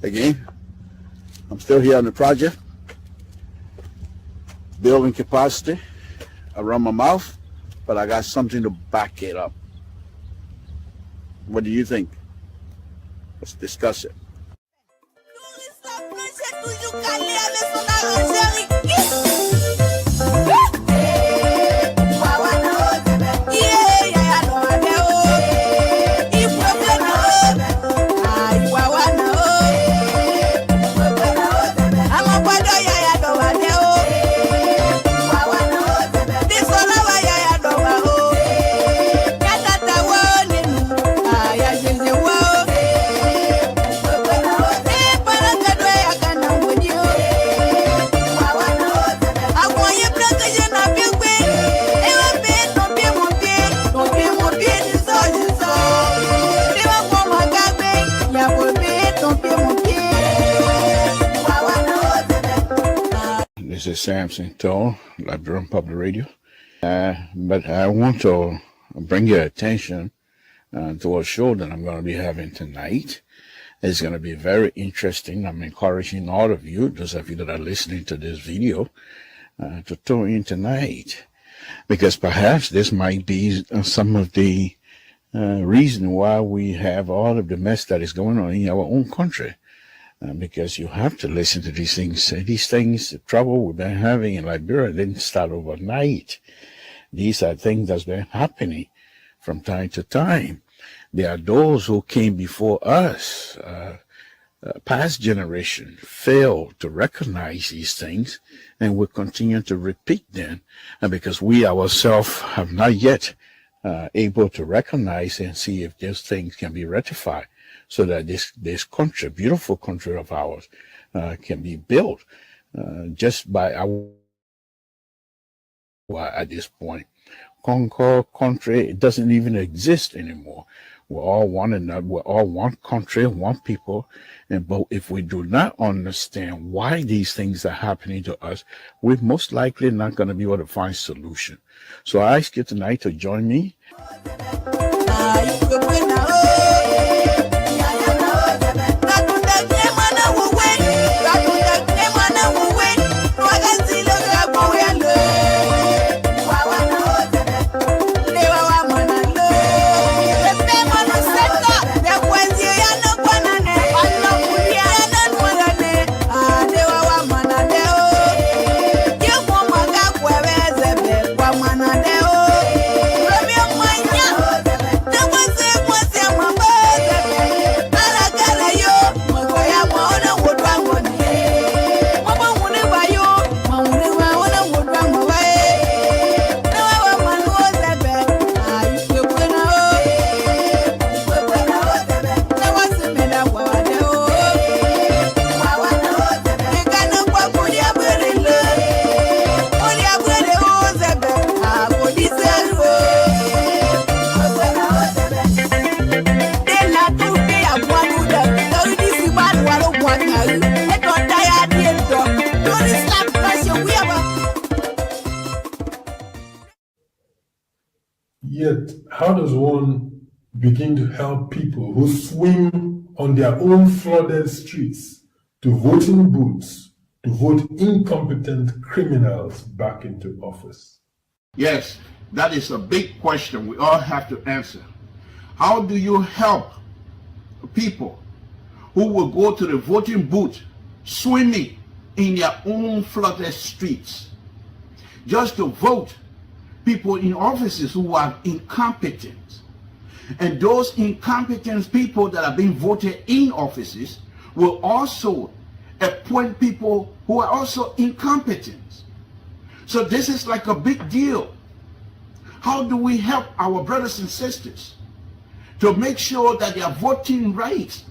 Again, I'm still here on the project, building capacity around my mouth, but I got something to back it up. What do you think? Let's discuss it. This is Samson to Liberian Public Radio. But I want to bring your attention to a show that I'm going to be having tonight. It's going to be very interesting. I'm encouraging all of you, those of you that are listening to this video, to tune in tonight, because perhaps this might be some of the reason why we have all of the mess that is going on in our own country. Because you have to listen to these things. These things, the trouble we've been having in Liberia didn't start overnight. These are things that's been happening from time to time. There are those who came before us, past generation, failed to recognize these things, and will continue to repeat them. And because we ourselves have not yet able to recognize and see if these things can be rectified, so that this country, beautiful country of ours, can be built just by our, at this point. Concord country, it doesn't even exist anymore. We're all one another. We're all one country, one people. But if we do not understand why these things are happening to us, we're most likely not going to be able to find solution. So I ask you tonight to join me. Yet, how does one begin to help people who swim on their own flooded streets to voting booths to vote incompetent criminals back into office? Yes, that is a big question we all have to answer. How do you help people who will go to the voting booth swimming in their own flooded streets just to vote people in offices who are incompetent? And those incompetent people that are being voted in offices will also appoint people who are also incompetent. So this is like a big deal. How do we help our brothers and sisters to make sure that their voting rights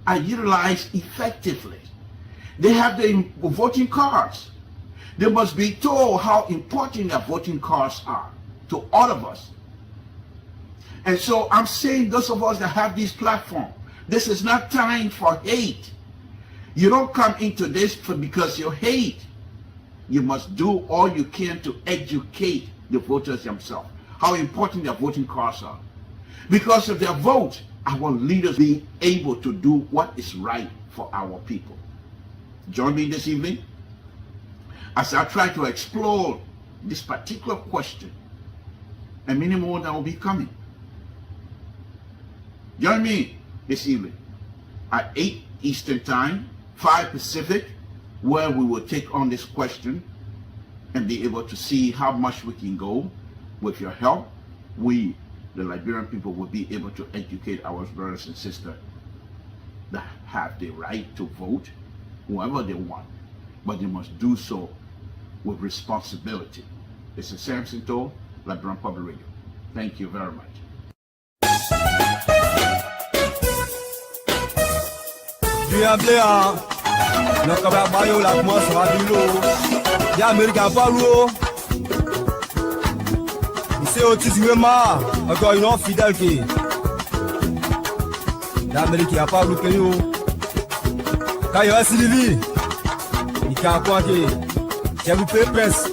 are utilized effectively? They have the voting cards. They must be told how important their voting cards are to all of us. And so I'm saying, those of us that have this platform, this is not time for hate. You don't come into this because you hate. You must do all you can to educate the voters themselves, how important their voting cards are. Because if their vote our leaders being able to do what is right for our people. Join me this evening as I try to explore this particular question and many more that will be coming. Join me this evening at 8 Eastern Time, 5 Pacific, where we will take on this question and be able to see how much we can go. With your help, we, the Liberian people, will be able to educate our brothers and sisters that have the right to vote whoever they want, but they must do so with responsibility. This is Samson Toll, Liberian Public Radio. Thank you very much. C'est aussi vraiment encore une autre fidèle qui l'Amérique n'a pas loupé yo. Quand il y a Sylvie, il y a quoi qui j'ai loupé presse.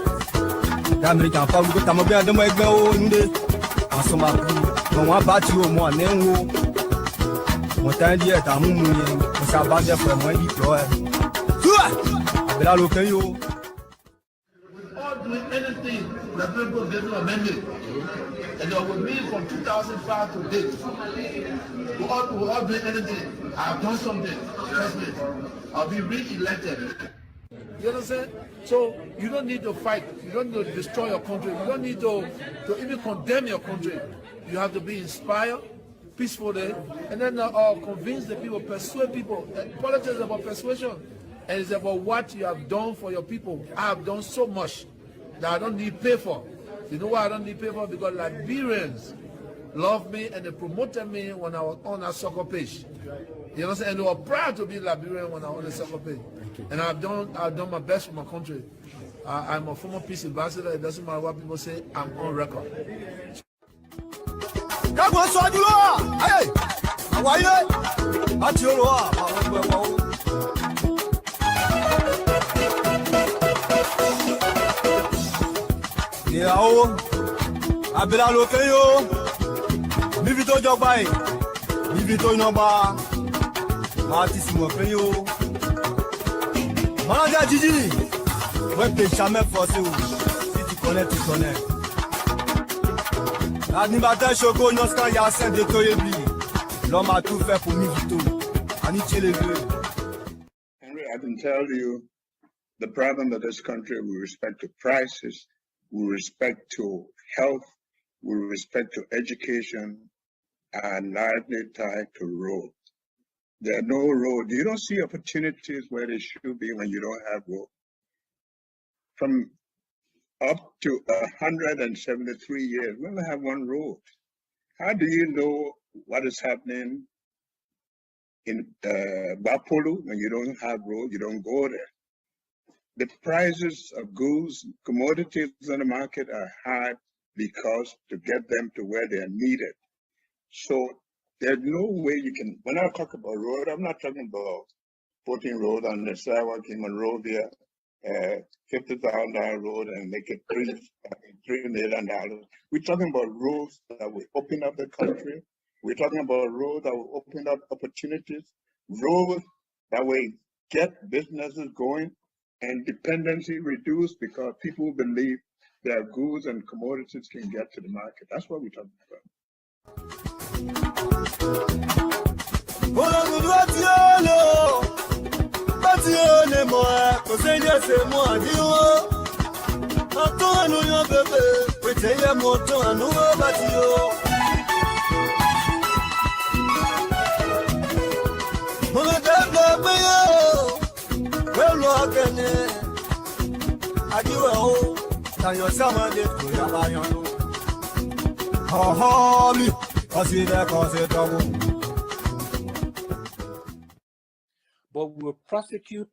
L'Amérique n'a pas loupé. T'as bien de moi avec moi nous en ce moment. On va battre au moins néo. On t'a dit à mon moyen, on s'est battu pour moi dit quoi. Toi, avec la loupé yo. Doing anything that people get to amend it. And with me from 2005 to date, we're all doing anything. I've done something. Trust me. I'll be re-elected. You understand? So you don't need to fight. You don't need to destroy your country. You don't need to even condemn your country. You have to be inspired, peacefully, and then convince the people, persuade people. Politics is about persuasion. And it's about what you have done for your people. I have done so much that I don't need pay for. You know why I don't need pay for? Because Liberians love me and they promoted me when I was on a soccer page. You understand? And they were proud to be Liberian when I was on a soccer page. And I've done my best for my country. I'm a former peace ambassador. It doesn't matter what people say. I'm on record. Yao, abela lokeyo, bivito jobai, bivito inoba, matisi mokeyo. Manager Gigi, ouais t'es jamais forcé ou si tu connais tu connais. L'animateur Choco Noska Yassen de Toyebli, l'homme a tout fait pour Mivito, Aniche les vieux. Henry, I can tell you the problem of this country with respect to prices, with respect to health, with respect to education, and largely tied to roads. There are no roads. You don't see opportunities where they should be when you don't have roads. From up to 173 years, we only have one road. How do you know what is happening in Bapolu when you don't have roads? You don't go there. The prices of goods, commodities on the market are high because to get them to where they are needed. So there's no way you can, when I talk about road, I'm not talking about 14 road on the sidewalk in Monrovia, $50,000 road and make it $3 million. We're talking about roads that will open up the country. We're talking about roads that will open up opportunities, roads that will get businesses going, and dependency reduced because people believe their goods and commodities can get to the market. That's what we're talking about. But we'll prosecute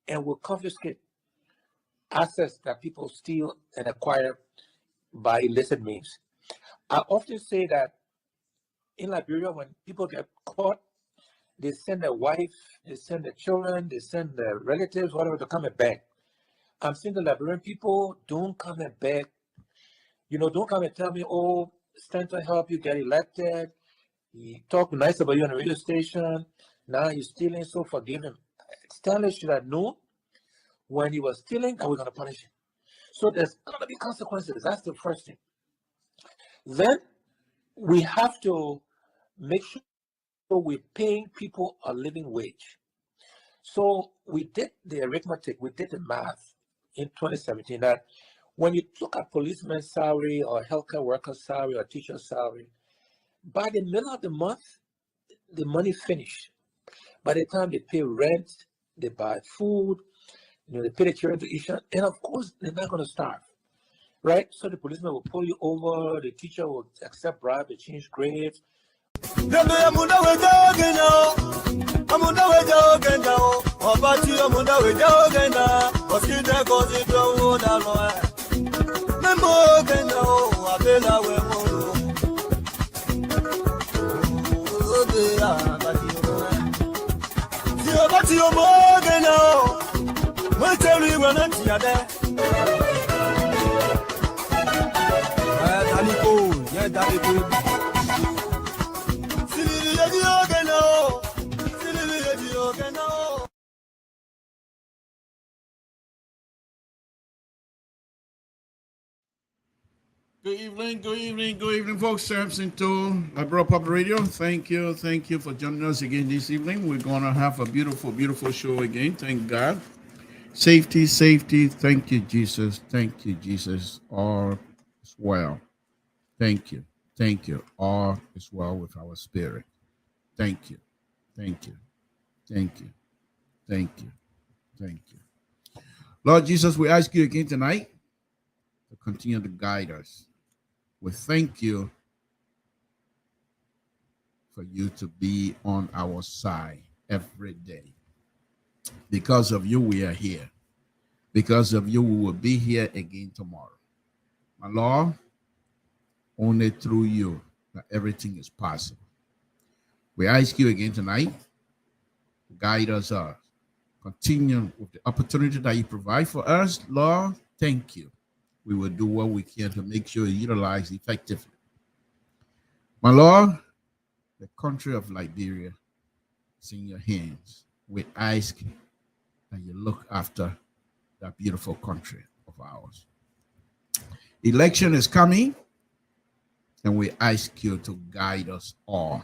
and will confiscate assets that people steal and acquire by illicit means. I often say that in Liberia, when people get caught, they send their wife, they send their children, they send their relatives, whatever, to come and beg. I'm saying the Liberian people, don't come and beg. You know, don't come and tell me, oh, stand to help you get elected. He talked nice about you on the radio station. Now you're stealing, so forgive him. Stanley should have known when he was stealing that we're going to punish him. So there's going to be consequences. That's the first thing. Then we have to make sure we're paying people a living wage. So we did the arithmetic, we did the math in 2017 that when you look at policeman's salary or healthcare worker's salary or teacher's salary, by the middle of the month, the money finished. By the time they pay rent, they buy food, they pay the children to eat, and of course, they're not going to starve, right? So the policeman will pull you over, the teacher will accept bribe, they change grades. Good evening, folks. Samson to LIBERIA Public Radio. Thank you for joining us again this evening. We're going to have a beautiful show again. Thank God. Safety. Thank you, Jesus. All is well. Thank you. All is well with our spirit. Thank you. Lord Jesus, we ask you again tonight to continue to guide us. We thank you for you to be on our side every day. Because of you, we are here. Because of you, we will be here again tomorrow. My Lord, only through you that everything is possible. We ask you again tonight to guide us. Continue with the opportunity that you provide for us. Lord, thank you. We will do what we can to make sure it's utilized effectively. My Lord, the country of Liberia is in your hands. We ask that you look after that beautiful country of ours. Election is coming, and we ask you to guide us all.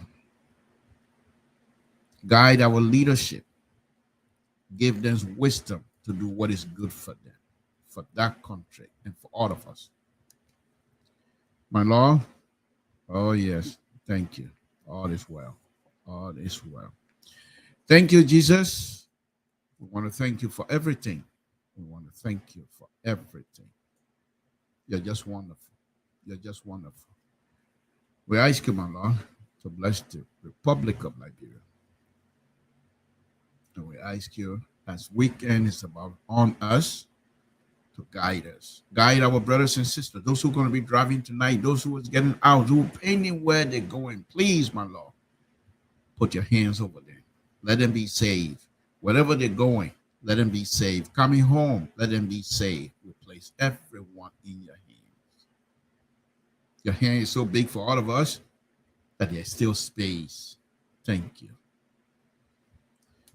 Guide our leadership. Give them wisdom to do what is good for them, for that country, and for all of us. My Lord, oh yes, thank you. All is well. Thank you, Jesus. We want to thank you for everything. You're just wonderful. We ask you, my Lord, to bless the Republic of Liberia. And we ask you, as weekend is about on us, to guide us. Guide our brothers and sisters, those who are going to be driving tonight, those who are getting out, who are anywhere they're going. Please, my Lord, put your hands over them. Let them be saved. Wherever they're going, let them be saved. Coming home, let them be saved. We place everyone in your hands. Your hand is so big for all of us that there's still space. Thank you.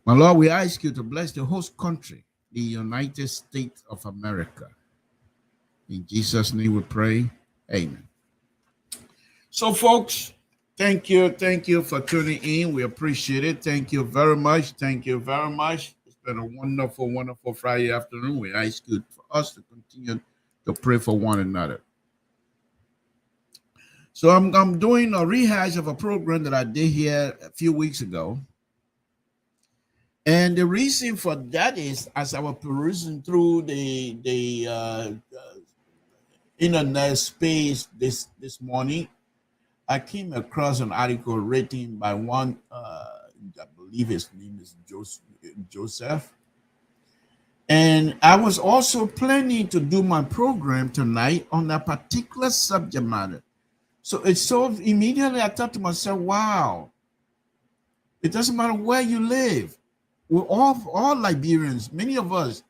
My Lord, we ask you to bless the host country, the United States of America. In Jesus' name we pray. Amen. So, folks, thank you for tuning in. We appreciate it. Thank you very much. It's been a wonderful Friday afternoon. We ask you for us to continue to pray for one another. So I'm doing a rehash of a program that I did here a few weeks ago. And the reason for that is, as I was perusing through the internet space this morning, I came across an article written by one, I believe his name is Joseph. And I was also planning to do my program tonight on a particular subject matter. So immediately I thought to myself, wow, it doesn't matter where you live. We're all Liberians. Many of us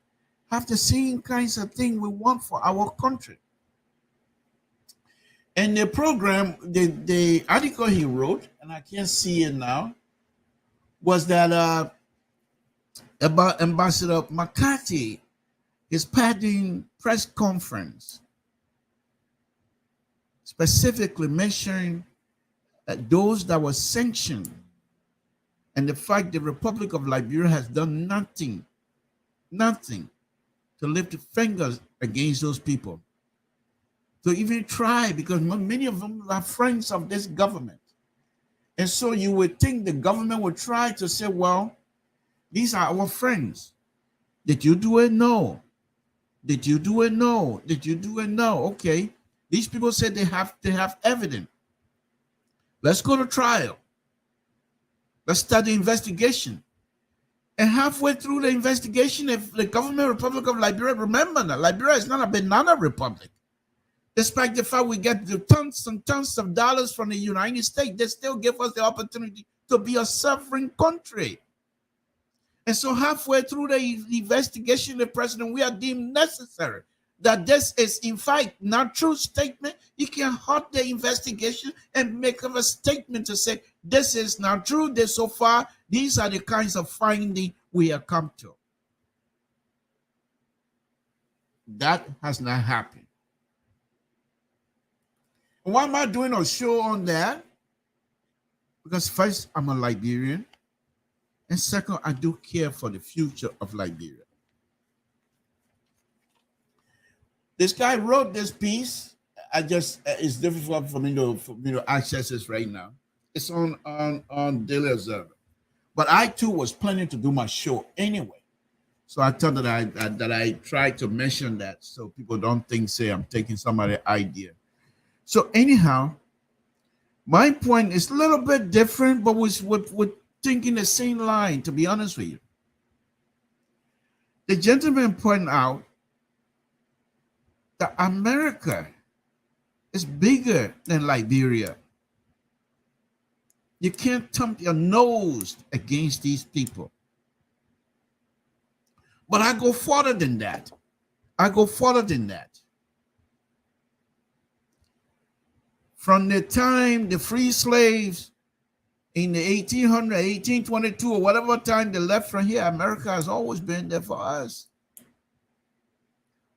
have the same kinds of thing we want for our country. And the program, the article he wrote, and I can't see it now, was that about Ambassador McCARTHY is padding press conference, specifically mentioning those that were sanctioned and the fact the Republic of Liberia has done nothing to lift fingers against those people, to even try, because many of them are friends of this government. And so you would think the government would try to say, well, these are our friends. Did you do it? No. Did you do it? No. Did you do it? No. Okay. These people said they have evidence. Let's go to trial. Let's start the investigation. And halfway through the investigation, if the government Republic of Liberia, remember that Liberia is not a banana republic. Despite the fact we get the tons and tons of dollars from the United States, they still give us the opportunity to be a sovereign country. And so halfway through the investigation, the president, we are deemed necessary that this is in fact not true statement. He can halt the investigation and make a statement to say, this is not true. This so far, these are the kinds of findings we have come to. That has not happened. Why am I doing a show on that? Because first, I'm a Liberian. And second, I do care for the future of Liberia. This guy wrote this piece. It's difficult for me to access this right now. It's on Daily Observer. But I too was planning to do my show anyway. So I thought that I tried to mention that so people don't think, say, I'm taking somebody's idea. So anyhow, my point is a little bit different, but we're thinking the same line, to be honest with you. The gentleman pointed out that America is bigger than Liberia. You can't thump your nose against these people. But I go further than that. From the time the free slaves in the 1800, 1822, or whatever time they left from here, America has always been there for us.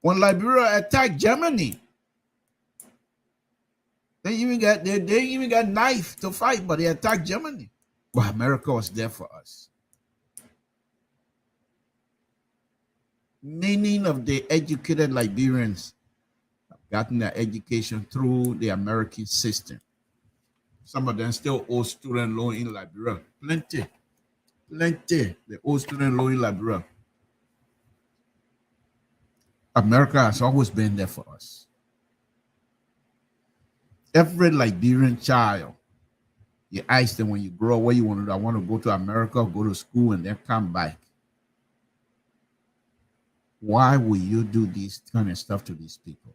When Liberia attacked Germany, they even got knife to fight, but they attacked Germany. But America was there for us. Many of the educated Liberians have gotten their education through the American system. Some of them still owe student loan in Liberia. Plenty. They owe student loan in Liberia. America has always been there for us. Every Liberian child, you ask them when you grow up, what you want to do? I want to go to America, go to school, and then come back. Why will you do this kind of stuff to these people?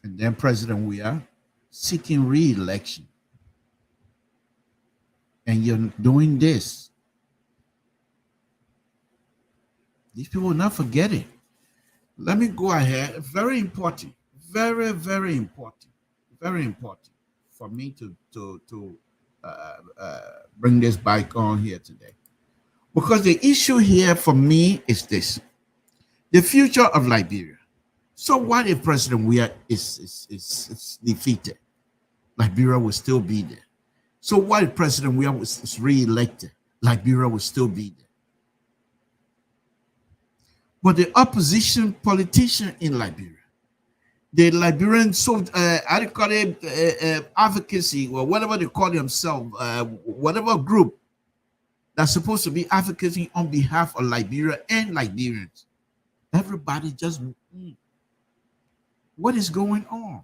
And then President, we are seeking re-election. And you're doing this. These people will not forget it. Let me go ahead. Very important. Very, very important. Very important for me to bring this back on here today. Because the issue here for me is this. The future of Liberia. So what if President Weah is defeated? Liberia will still be there. So what if President Weah was re-elected? Liberia will still be there. But the opposition politician in Liberia, the Liberian advocacy, or whatever they call themselves, whatever group that's supposed to be advocating on behalf of Liberia and Liberians, everybody just, what is going on?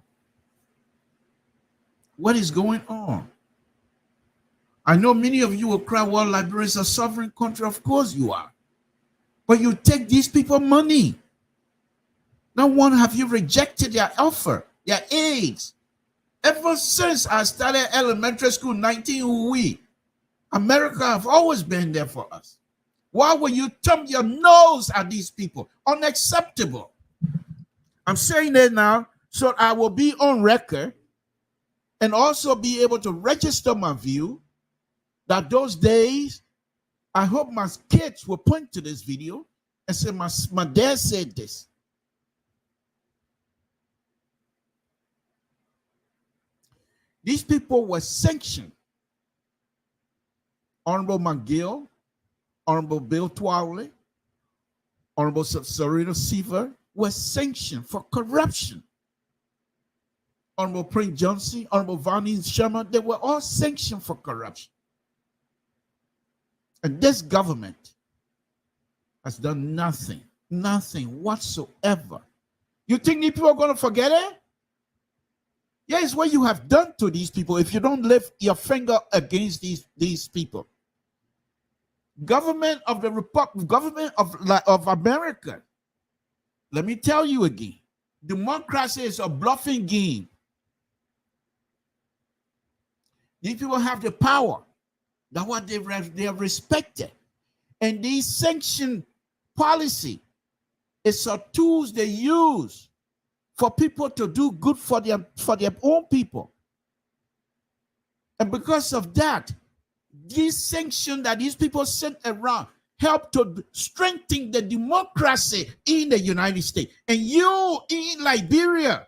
What is going on? I know many of you will cry, well, Liberia is a sovereign country. Of course you are. But you take these people money. Not one have you rejected their offer, their aids. Ever since I started elementary school, 19 America have always been there for us. Why will you thumb your nose at these people? Unacceptable. I'm saying that now So I will be on record and also be able to register my view that those days, I hope my kids will point to this video and say, my dad said this. These people were sanctioned. Honorable McGill, Honorable Bill Twowley, Honorable Serena Seaver were sanctioned for corruption. Honorable Prince Johnson, Honorable Vonnie Sherman, they were all sanctioned for corruption. And this government has done nothing whatsoever. You think these people are going to forget it? Yeah, it's what you have done to these people if you don't lift your finger against these people. Government of the Republic, government of America. Let me tell you again, democracy is a bluffing game. These people have the power. That's what they have respected. And these sanction policy is a tools they use for people to do good for their own people. And because of that, these sanctions that these people sent around help to strengthen the democracy in the United States. And you in Liberia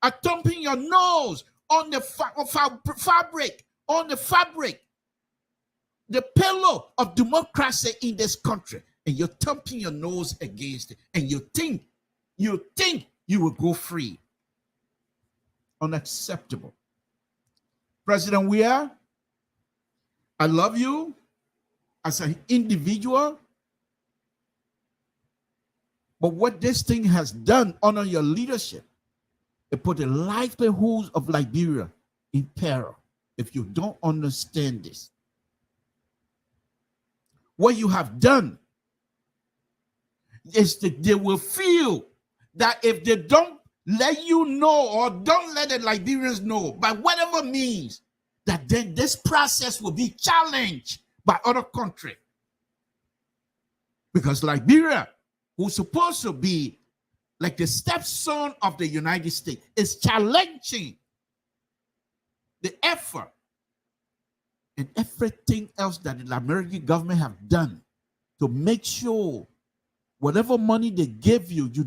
are thumping your nose on the fabric, the pillow of democracy in this country. And you're thumping your nose against it. And you think you will go free. Unacceptable. President Weah, I love you as an individual. But what this thing has done under your leadership, it put the livelihoods of Liberia in peril. If you don't understand this, what you have done is that they will feel that if they don't let you know or don't let the Liberians know by whatever means, that then this process will be challenged by other countries. Because Liberia, who's supposed to be like the stepson of the United States, is challenging the effort and everything else that the American government have done to make sure whatever money they give you, you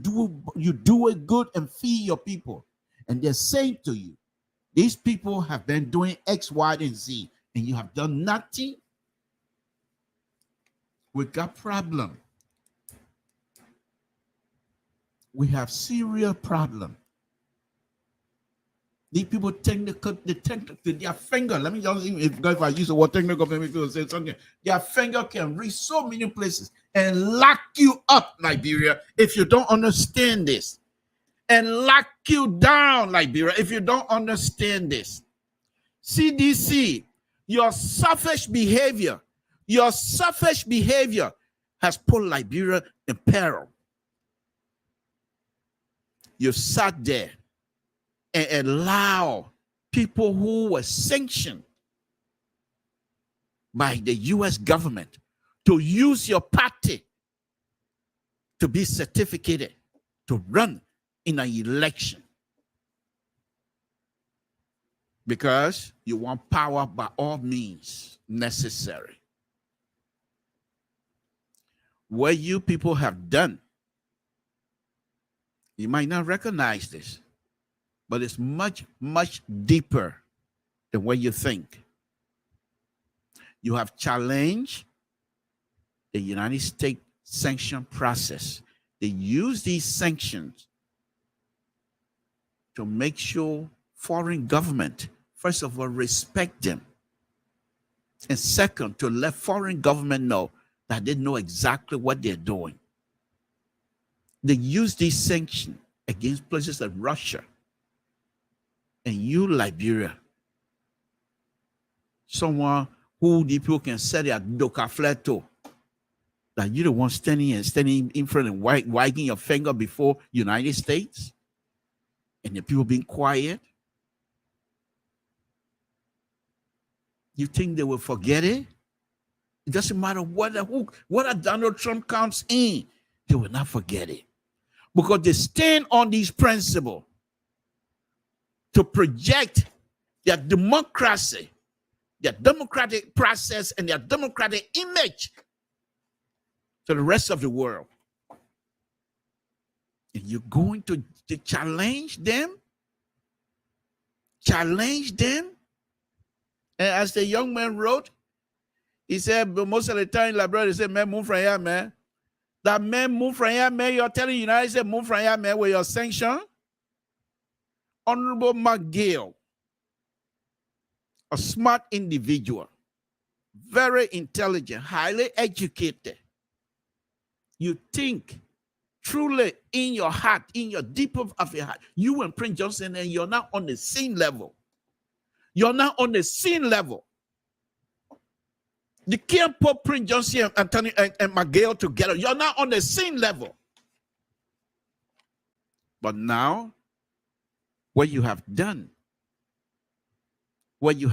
do it good and feed your people. And they're saying to you, these people have been doing X, Y, and Z, and you have done nothing. We got problem. We have serious problem. These people think their finger. Let me just, if I use the word technical, people say something. Their finger can reach so many places and lock you up, Liberia, if you don't understand this. And lock you down, Liberia, if you don't understand this. CDC, your selfish behavior has put Liberia in peril. You sat there and allow people who were sanctioned by the U.S. government to use your party to be certificated to run in an election because you want power by all means necessary. What you people have done, you might not recognize this, but it's much, much deeper than what you think. You have challenged the United States sanction process. They use these sanctions to make sure foreign government, first of all, respect them. And second, to let foreign government know that they know exactly what they're doing. They use these sanctions against places like Russia. And you, Liberia, someone who the people can say they are docafleto, that you're the one standing in front and wagging your finger before United States, and the people being quiet. You think they will forget it? It doesn't matter what Donald Trump comes in, they will not forget it. Because they stand on these principles. to project their democracy, their democratic process, and their democratic image to the rest of the world. And you're going to challenge them? Challenge them? And as the young man wrote, he said, but most of the time, LIBERIA, they say, man, move from here, man. That man move from here, man. You're telling the United States, move from here, man, with your sanction. Honorable McGill, a smart individual, very intelligent, highly educated. You think truly in your heart, in your deep of your heart, you and Prince Johnson, and you're not on the same level. You're not on the same level. You can't put Prince Johnson and McGill together. You're not on the same level. But now, what you have done, you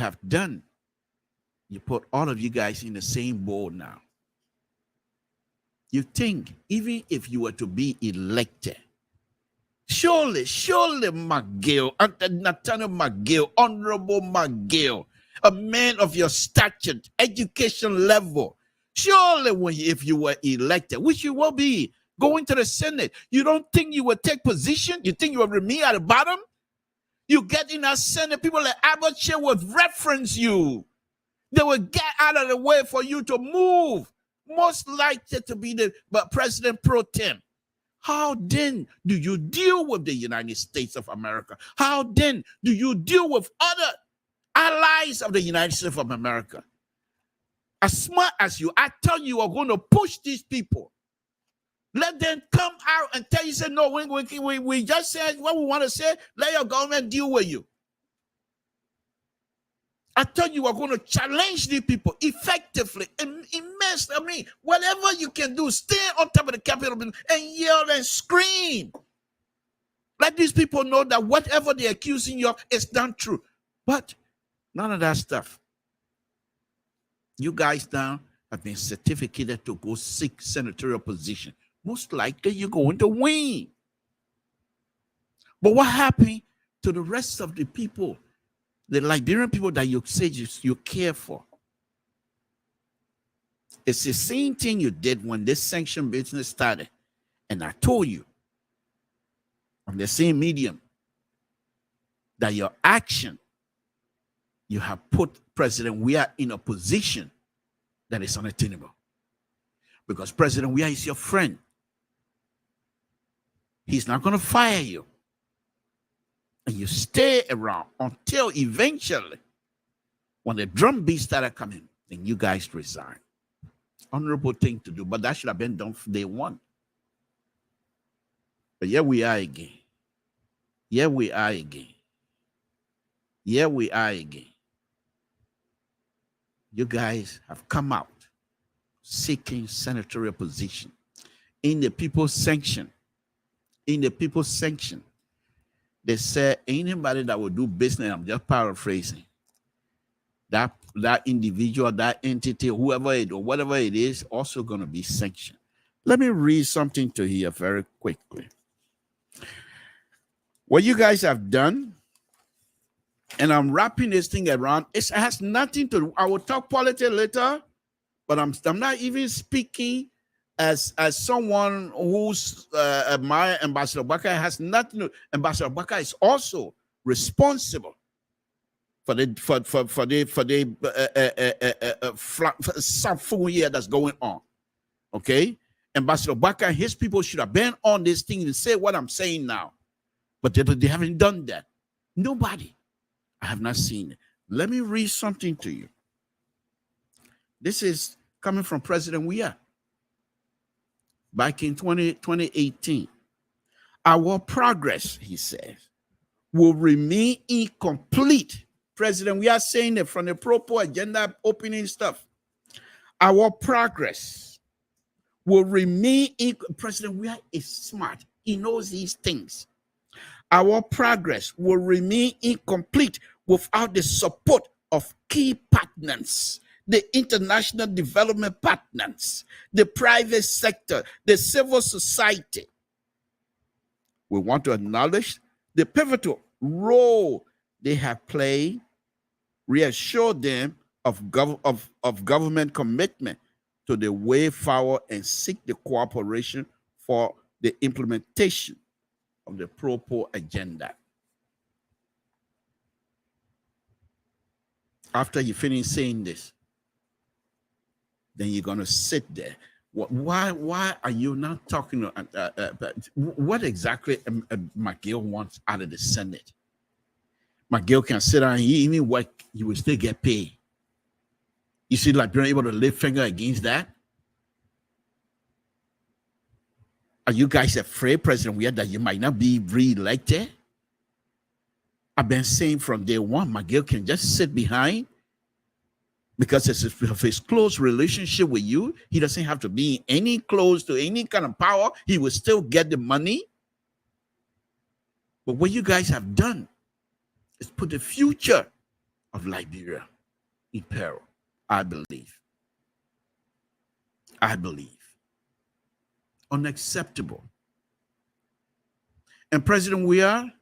put all of you guys in the same boat now. You think, even if you were to be elected, surely McGill, Nathaniel McGill, Honorable McGill, a man of your stature, education level, surely if you were elected, which you will be, going to the Senate, you don't think you will take position? You think you will remain at the bottom? You get in that Senate, people like Abbott will reference you. They will get out of the way for you to move. Most likely to be the President pro tem. How then do you deal with the United States of America? How then do you deal with other allies of the United States of America? As smart as you, I tell you, are going to push these people. Let them come out and tell you, say, no, we just said what we want to say. Let your government deal with you. I thought you were going to challenge these people effectively, immensely. I mean, whatever you can do, stay on top of the Capitol and yell and scream. Let these people know that whatever they're accusing you of is not true. But none of that stuff. You guys now have been certificated to go seek senatorial position. Most likely you're going to win. But what happened to the rest of the people, the Liberian people that you say you care for? It's the same thing you did when this sanction business started. And I told you on the same medium that your action, you have put President Weah in a position that is unattainable. Because President Weah is your friend. He's not going to fire you. And you stay around until eventually, when the drum beat started coming, then you guys resign. Honorable thing to do, but that should have been done from day one. But here we are again. Here we are again. Here we are again. You guys have come out seeking senatorial position in the people's sanction. In the people's sanction, they said anybody that will do business, I'm just paraphrasing, that individual, that entity, whoever it or whatever it is, also going to be sanctioned. Let me read something to you very quickly. What you guys have done, and I'm wrapping this thing around, it has nothing to do. I will talk politics later, but I'm not even speaking as someone who's admire Ambassador Baka. Has nothing to, Ambassador Baka is also responsible for the full year that's going on. Okay, Ambassador Baka and his people should have been on this thing and say what I'm saying now, but they haven't done that. Nobody. I have not seen it. Let me read something to you. This is coming from President Weah. Back in 2018, our progress, he says, will remain incomplete. President, we are saying it from the proper agenda opening stuff. Our progress will remain President Weah is smart. He knows these things. Our progress will remain incomplete without the support of key partners, the international development partners, the private sector, the civil society. We want to acknowledge the pivotal role they have played, reassured them of government commitment to the way forward, and seek the cooperation for the implementation of the pro-poor agenda. After you finish saying this, then you're going to sit there. Why are you not talking? What exactly McGill wants out of the Senate? McGill can sit down and he even work, you will still get paid. You see, like, you're able to lift finger against that? Are you guys afraid, President Weah, that you might not be re-elected? I've been saying from day one, McGill can just sit behind because of his close relationship with you. He doesn't have to be any close to any kind of power. He will still get the money. But what you guys have done is put the future of Liberia in peril, I believe. I believe. Unacceptable. And President Weah,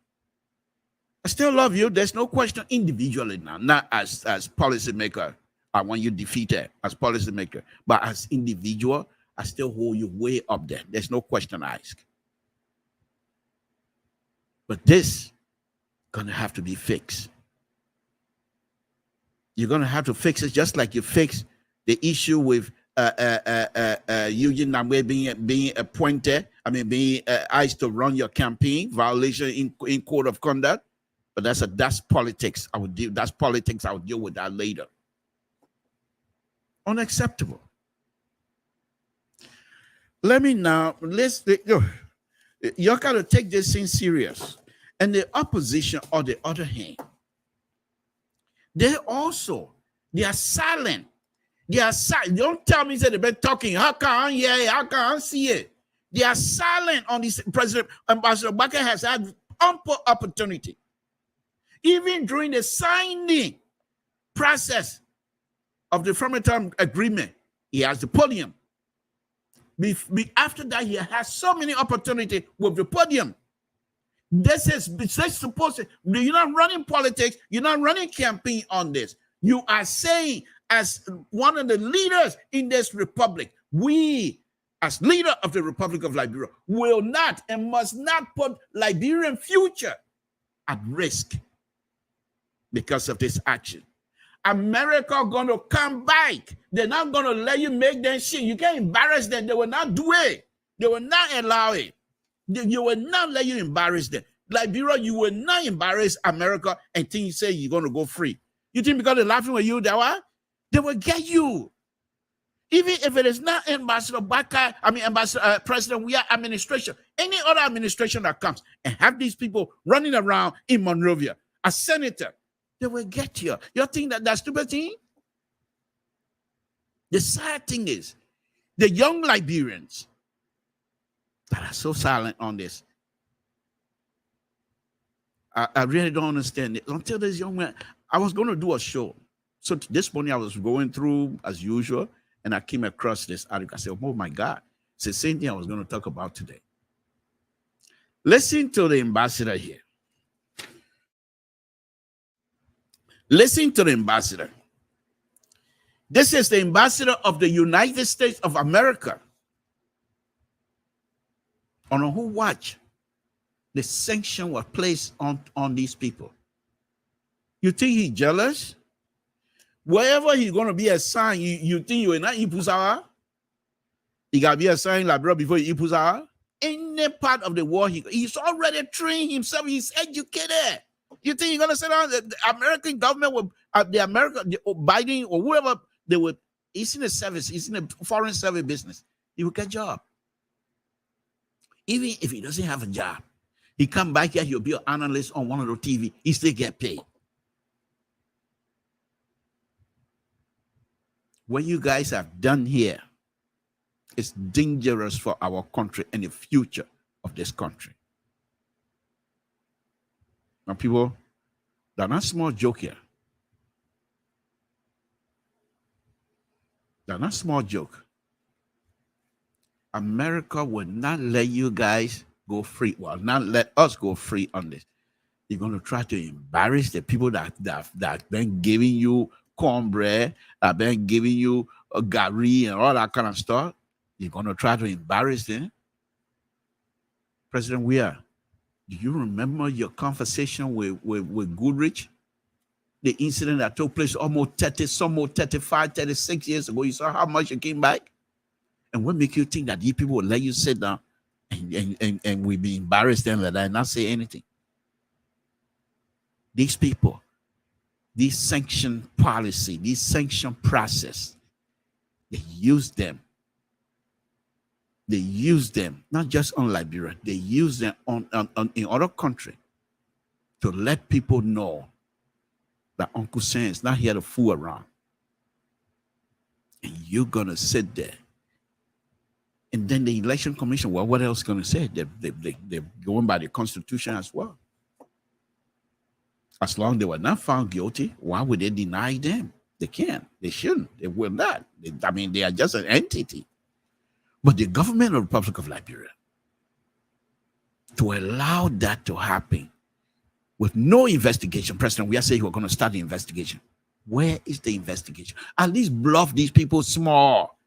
I still love you. There's no question individually now, not as policymaker. I want you defeated as policymaker, but as individual, I still hold you way up there. There's no question I ask. But this gonna have to be fixed. You're gonna have to fix it just like you fixed the issue with Eugene Namwe being appointed. I mean, being asked to run your campaign, violation in code of conduct. But that's politics. That's politics. I will deal with that later. Unacceptable. Let me now, you got to take this thing serious. And the opposition, on the other hand, they are silent. They are silent. Don't tell me that they've been talking. How can I hear it? How can I see it? They are silent on this. President Ambassador Baker has had ample opportunity. Even during the signing process of the Framingham Agreement, he has the podium. After that, he has so many opportunities with the podium. This is supposed to, you're not running politics, you're not running campaign on this. You are saying, as one of the leaders in this republic, we, as leader of the Republic of Liberia, will not and must not put Liberian future at risk because of this action. America going to come back. They're not going to let you make that shit. You can't embarrass them. They will not do it. They will not allow it. You will not let you embarrass them. Liberia, you will not embarrass America and think you say you're going to go free. You think because they're laughing at you, they will get you. Even if it is not Ambassador Baka, President Weah administration, any other administration that comes and have these people running around in Monrovia, a senator, they will get you. You think that's stupid thing? The sad thing is, the young Liberians that are so silent on this, I really don't understand it. Until this young man, I was going to do a show. So this morning I was going through as usual, and I came across this article. I said, oh my God, it's the same thing I was going to talk about today. Listen to the ambassador here. Listen to the ambassador. This is the ambassador of the United States of America. On who watch the sanction was placed on these people. You think he's jealous? Wherever he's going to be assigned, you think you will not Ipusawa? He got to be assigned Liberia before he Ipusawa? Any part of the war, he's already trained himself. He's educated. You think you're going to sit down? The American government will, Biden or whoever, they would, he's in the service, he's in the foreign service business. He will get a job. Even if he doesn't have a job, he come back here, he'll be an analyst on one of the TV, he still get paid. What you guys have done here is dangerous for our country and the future of this country. Now, people, they're not small joke here. They're not small joke. America will not let you guys go free. Well, not let us go free on this. You're going to try to embarrass the people that been giving you cornbread, that been giving you a gari and all that kind of stuff. You're going to try to embarrass them. President Weah, do you remember your conversation with Goodrich? The incident that took place almost 35, 36 years ago. You saw how much you came back? And what make you think that these people will let you sit down and we be embarrassed them like that and not say anything? These people, this sanction policy, this sanction process, they use them. They use them, not just on Liberia, they use them in other countries to let people know that Uncle Sam is not here to fool around. And you're going to sit there. And then the election commission, well, what else going to say? They're going by the Constitution as well. As long as they were not found guilty, why would they deny them? They can't. They shouldn't. They will not. They are just an entity. But the government of the Republic of Liberia, to allow that to happen with no investigation, President, we are saying we're going to start the investigation. Where is the investigation? At least bluff these people small.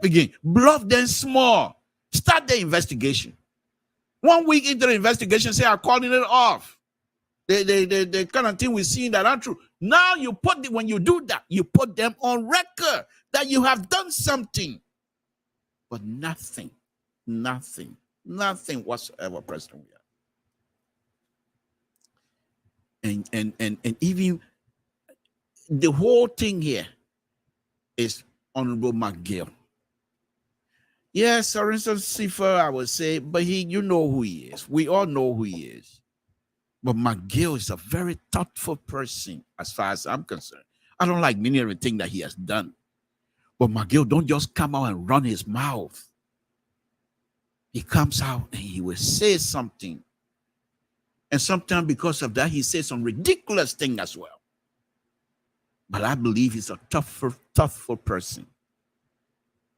Begin. Bluff them small. Start the investigation. 1 week into the investigation, say, I'm calling it off. The kind of thing we're seeing that aren't true. Now when you do that, you put them on record that you have done something. But nothing whatsoever, President. And even the whole thing here is Honorable McGill. Yes, for instance, Sifa, I would say, but you know who he is. We all know who he is. But McGill is a very thoughtful person as far as I'm concerned. I don't like many of the things that he has done. But McGill don't just come out and run his mouth. He comes out and he will say something. And sometimes because of that, he says some ridiculous thing as well. But I believe he's a tougher person.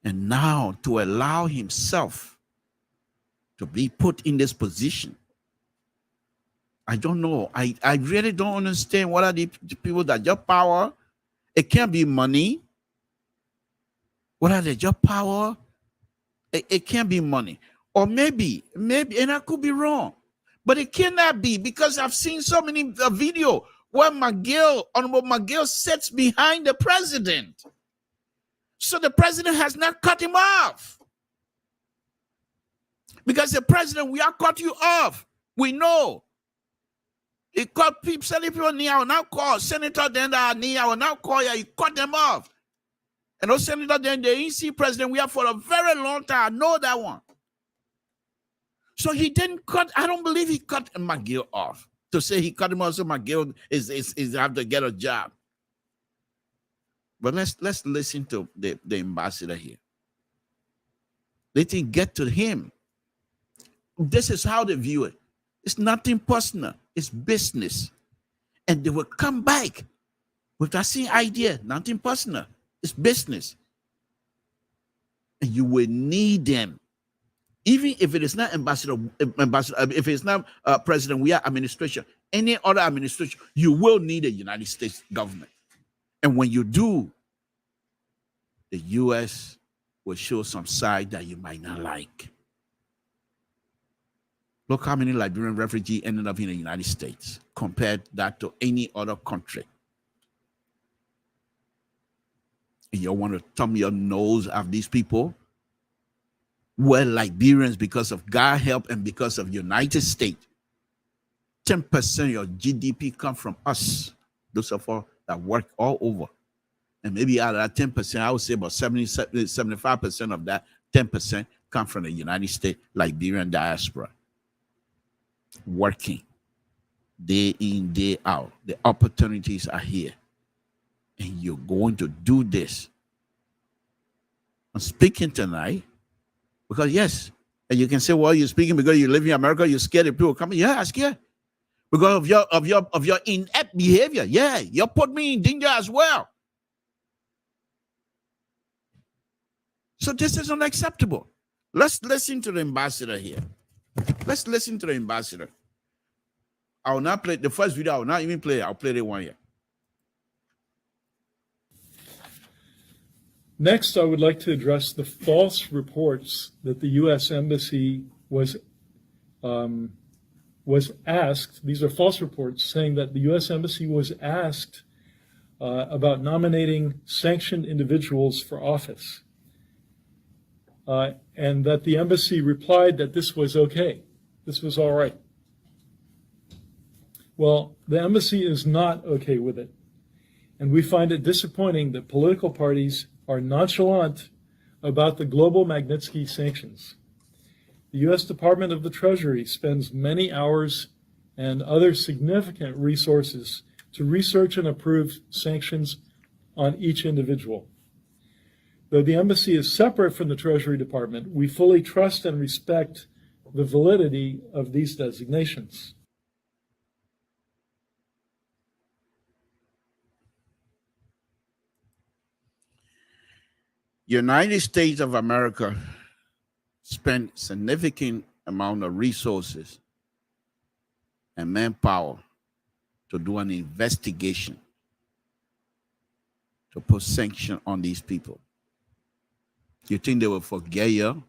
And now to allow himself to be put in this position, I don't know. I really don't understand what are the people that your power. It can't be money. What are they? Your power? It can't be money. Or maybe, and I could be wrong. But it cannot be because I've seen so many video where Honorable McGill sits behind the president. So the president has not cut him off. Because the president, we are cut you off. We know. He called people, people near, I will now call Senator then that near, I will now call you, he cut them off. And those senators then, the EC president, we have for a very long time. I know that one. So he didn't cut, I don't believe he cut McGill off. To say he cut him off so McGill is have to get a job. But let's listen to the ambassador here. They didn't get to him. This is how they view it. It's nothing personal. It's business. And they will come back with that same idea. Nothing personal. It's business. And you will need them. Even if it is not ambassador, if it's not president, we are administration, any other administration, you will need a United States government. And when you do, the U.S. will show some side that you might not like. Look how many Liberian refugees ended up in the United States. Compared that to any other country. And you want to thumb your nose at these people? Well, Liberians, because of God help and because of United States, 10% of your GDP come from us. Those of us that work all over. And maybe out of that 10%, I would say about 75% of that 10% come from the United States Liberian diaspora. Working day in, day out. The opportunities are here. And you're going to do this. I'm speaking tonight because, yes, and you can say, well, you're speaking because you live in America, you're scared of people coming. Yeah, I'm scared. Because of your inept behavior. Yeah, you put me in danger as well. So this is unacceptable. Let's listen to the ambassador here. Let's listen to the ambassador. I will not play the first video. I will not even play it. I'll play it 1 year. Next, I would like to address the false reports that the U.S. Embassy was asked. These are false reports saying that the U.S. Embassy was asked about nominating sanctioned individuals for office, and that the embassy replied that this was okay, this was all right. Well, the embassy is not okay with it, and we find it disappointing that political parties are nonchalant about the global Magnitsky sanctions. The U.S. Department of the Treasury spends many hours and other significant resources to research and approve sanctions on each individual. Though the embassy is separate from the Treasury Department, we fully trust and respect the validity of these designations. United States of America spent significant amount of resources and manpower to do an investigation to put sanction on these people. You think they will forget you?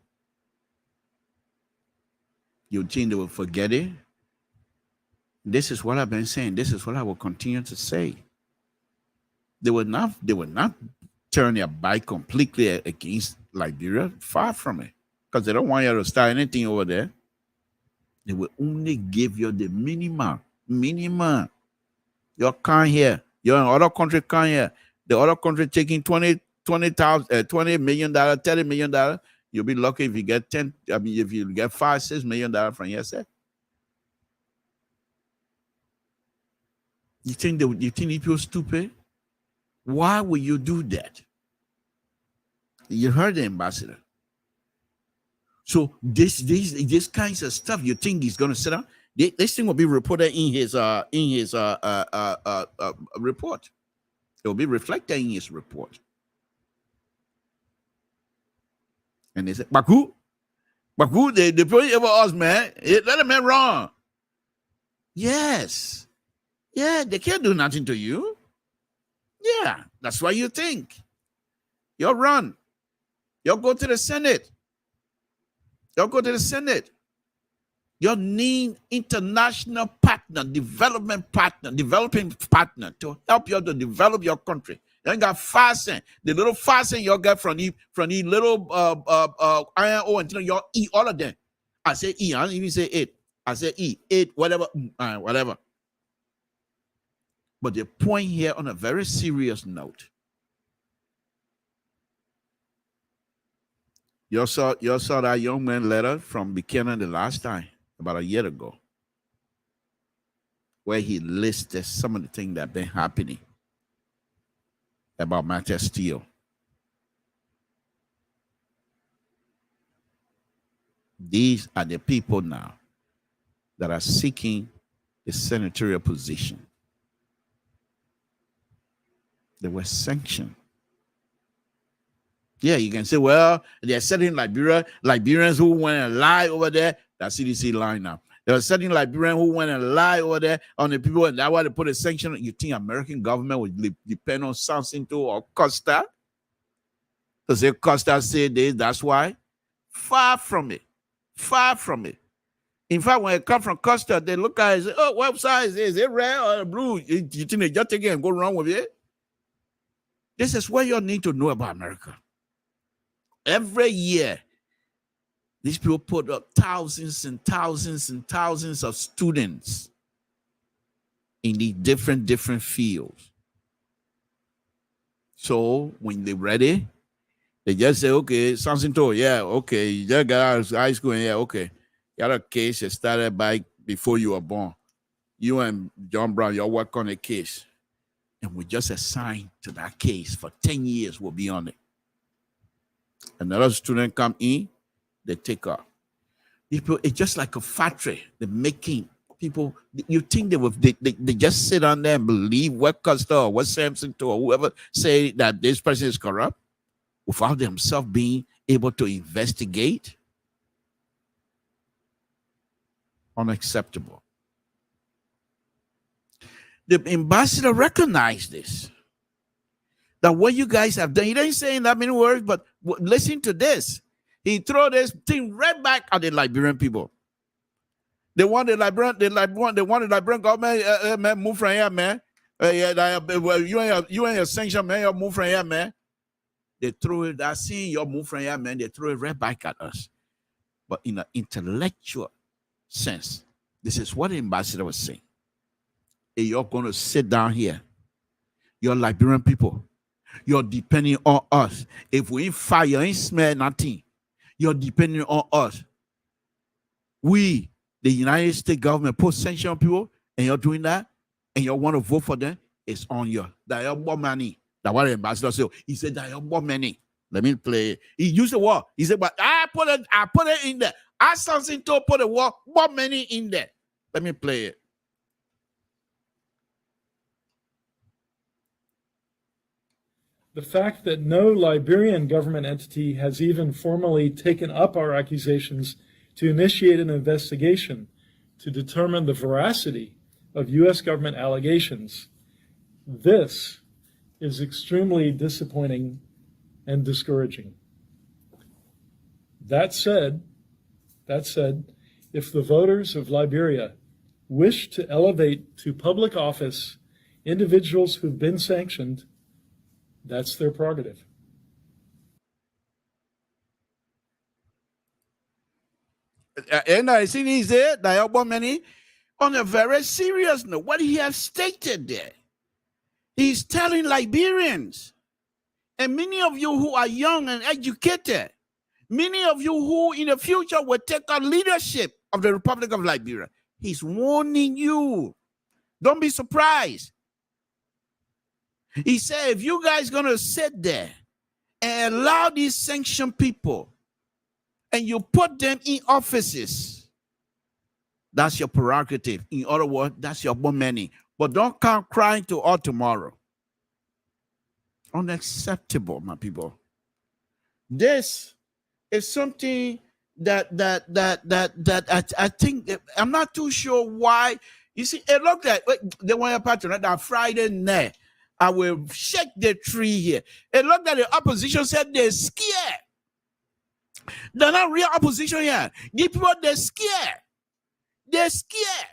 You think they will forget it? This is what I've been saying. This is what I will continue to say. They will not turn their back completely against Liberia. Far from it. Because they don't want you to start anything over there. They will only give you the minimum. You can't hear. You're in other country, can't hear. The other country taking $20 million, $30 million. You'll be lucky if you get if you get $5-6 million from yourself. You think these people stupid? Why would you do that? You heard the ambassador. So this kinds of stuff, you think he's going to sit down? This thing will be reported in his report. It will be reflected in his report. And they said, Baku, they put it over us, man. Let them man wrong. Yes. Yeah, they can't do nothing to you. Yeah, that's what you think. You'll run. You'll go to the Senate. You need international partner, developing partner to help you to develop your country. You ain't got 5 cents. The little 5 cents you'll get from the little iron ore until you eat all of them. I say E, I don't even say 8. I say E, 8, whatever, whatever. But the point here on a very serious note, you saw that young man letter from Buchanan the last time, about a year ago, where he listed some of the things that have been happening about Matter Steel. These are the people now that are seeking the senatorial position. They were sanctioned. Yeah, you can say, well, they're setting Liberians who went and lied over there. That's CDC line now. They were setting Liberians who went and lied over there on the people, and that's why they put a sanction. You think American government would depend on Samson or Costa? To say Costa said this, that's why? Far from it. Far from it. In fact, when it comes from Costa, they look at it and say, oh, what size is it? Is it red or blue? You think they just take it and go wrong with it? This is what you need to know about America. Every year, these people put up thousands and thousands and thousands of students in the different fields. So when they're ready, they just say, okay, something to, yeah, okay, you just got out of high school, and yeah, okay. You got a case that started by before you were born. You and John Brown, y'all work on a case. And we just assign to that case for 10 years, we'll be on it. Another student come in, they take off. People, it's just like a factory. They're making people, you think they just sit on there and believe what Costa or what Samson or whoever say that this person is corrupt without themselves being able to The ambassador recognized this. That what you guys have done, he didn't say in that many words, but listen to this. He threw this thing right back at the Liberian people. They want the Liberian government, man, move from here, man. You ain't a sanction, man. You move from here, man. They threw it. I see your move from here, man. They threw it right back at us. But in an intellectual sense, this is what the ambassador was saying. Hey, you're going to sit down here. You're Liberian people. You're depending on us. If we ain't fire, you ain't smell nothing. You're depending on us. We, the United States government, put sanction on people, and you're doing that, and you want to vote for them, it's on you. That you're more money. That's what the ambassador said. He said that you're more money. Let me play it. He used the word. He said, but I put it in there. I Samson to put the word more money in there. Let me play it. The fact that no Liberian government entity has even formally taken up our accusations to initiate an investigation to determine the veracity of U.S. government allegations, this is extremely disappointing and discouraging. That said, if the voters of Liberia wish to elevate to public office individuals who've been sanctioned, that's their prerogative. And I see he said that on a very serious note, what he has stated there, he's telling Liberians, and many of you who are young and educated, many of you who in the future will take on leadership of the Republic of Liberia, he's warning you. Don't be surprised. He said, if you guys going to sit there and allow these sanctioned people and you put them in offices, that's your prerogative. In other words, that's your money. But don't come crying to all tomorrow. Unacceptable, my people. This is something that I think I'm not too sure why. You see, it looked like they want a pattern that Friday night. I will shake the tree here. It looked like the opposition said they're scared. They're not real opposition here. The people, they're scared. They're scared.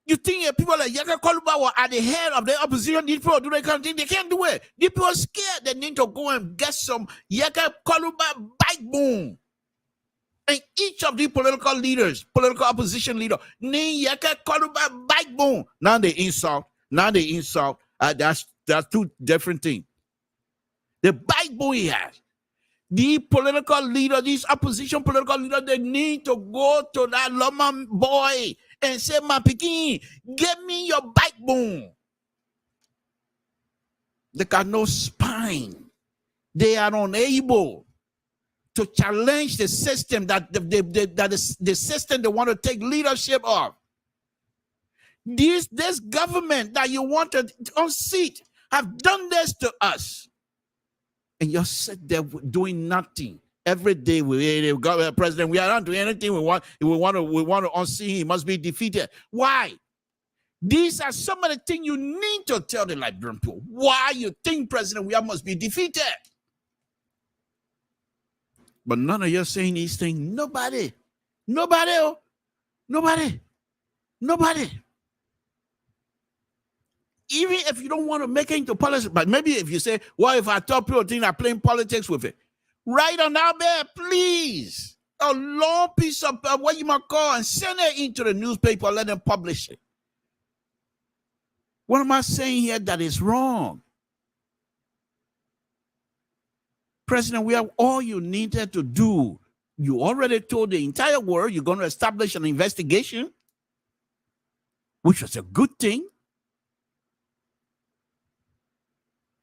You think people like Yaka Koluba were at the head of the opposition? These people do the kind of thing. They can't do it. These people are scared. They need to go and get some Yaka Koluba backbone. And each of the political leaders, political opposition leader, need Yaka Koluba backbone. Now they insult. That's two different things. The backbone he has. The political leader, these opposition political leaders, they need to go to that Loma boy and say, my Pekin, give me your backbone. They got no spine. They are unable to challenge the system that the system they want to take leadership of. This government that you want to unseat have done this to us. And you sit there doing nothing. Every day we got president, we are not doing anything we want. If we want to unseat him, he must be defeated. Why? These are some of the things you need to tell the Liberian people. Why you think President Weah must be defeated? But none of you saying these things. Nobody. Even if you don't want to make it into politics, but maybe if you say, well, if I tell people think I'm playing politics with it, write on out there, please. A long piece of what you might call and send it into the newspaper, let them publish it. What am I saying here that is wrong? President, we have all you needed to do. You already told the entire world you're going to establish an investigation, which was a good thing.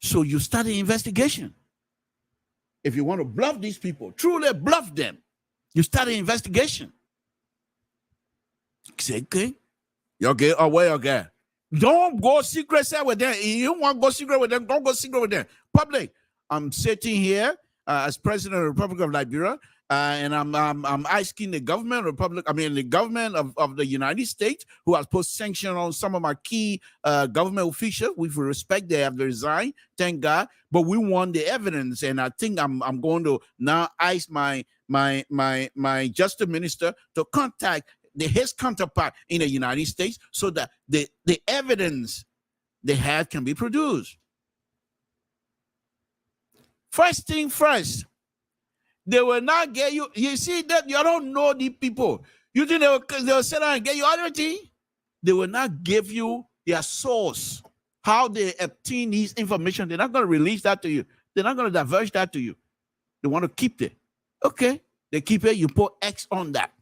So you start the investigation. If you want to bluff these people, truly bluff them, you start the investigation. Say, okay, you okay? Or where you okay? Don't go secret with them. If you want to go secret with them, don't go secret with them. Public, I'm sitting here as President of the Republic of Liberia. and I'm asking the government the government of the United States, who has put sanctions on some of my key government officials. With respect, they have resigned, thank God. But we want the evidence, and I think I'm going to now ask my justice minister to contact his counterpart in the United States so that the evidence they have can be produced. First thing first. They will not get you. You see that you don't know these people. You think they will sit down and get you everything? They will not give you their source, how they obtain these information. They're not going to release that to you. They're not going to diverge that to you. They want to keep it. Okay, they keep it. You put X on that.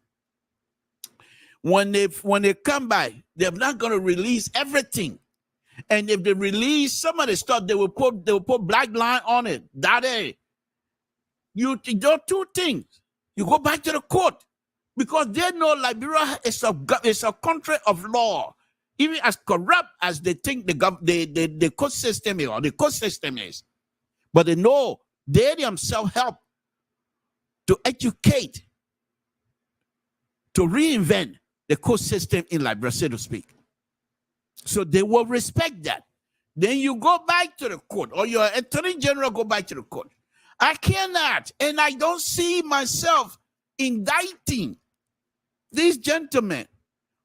When they come by, they're not going to release everything. And if they release some of the stuff, they will put black line on it. That is. You do two things. You go back to the court because they know Liberia is a country of law. Even as corrupt as they think the court system is, or the court system is. But they know they themselves help to educate, to reinvent the court system in Liberia, so to speak. So they will respect that. Then you go back to the court, or your attorney general go back to the court. I cannot, and I don't see myself indicting these gentlemen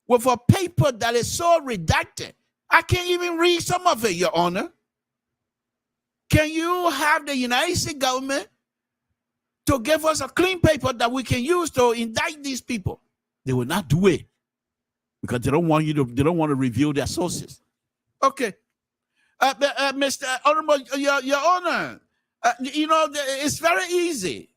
with a paper that is so redacted. I can't even read some of it, Your Honor. Can you have the United States government to give us a clean paper that we can use to indict these people? They will not do it because they don't want to reveal their sources. Okay, Mr. Honorable, Your Honor. It's very easy.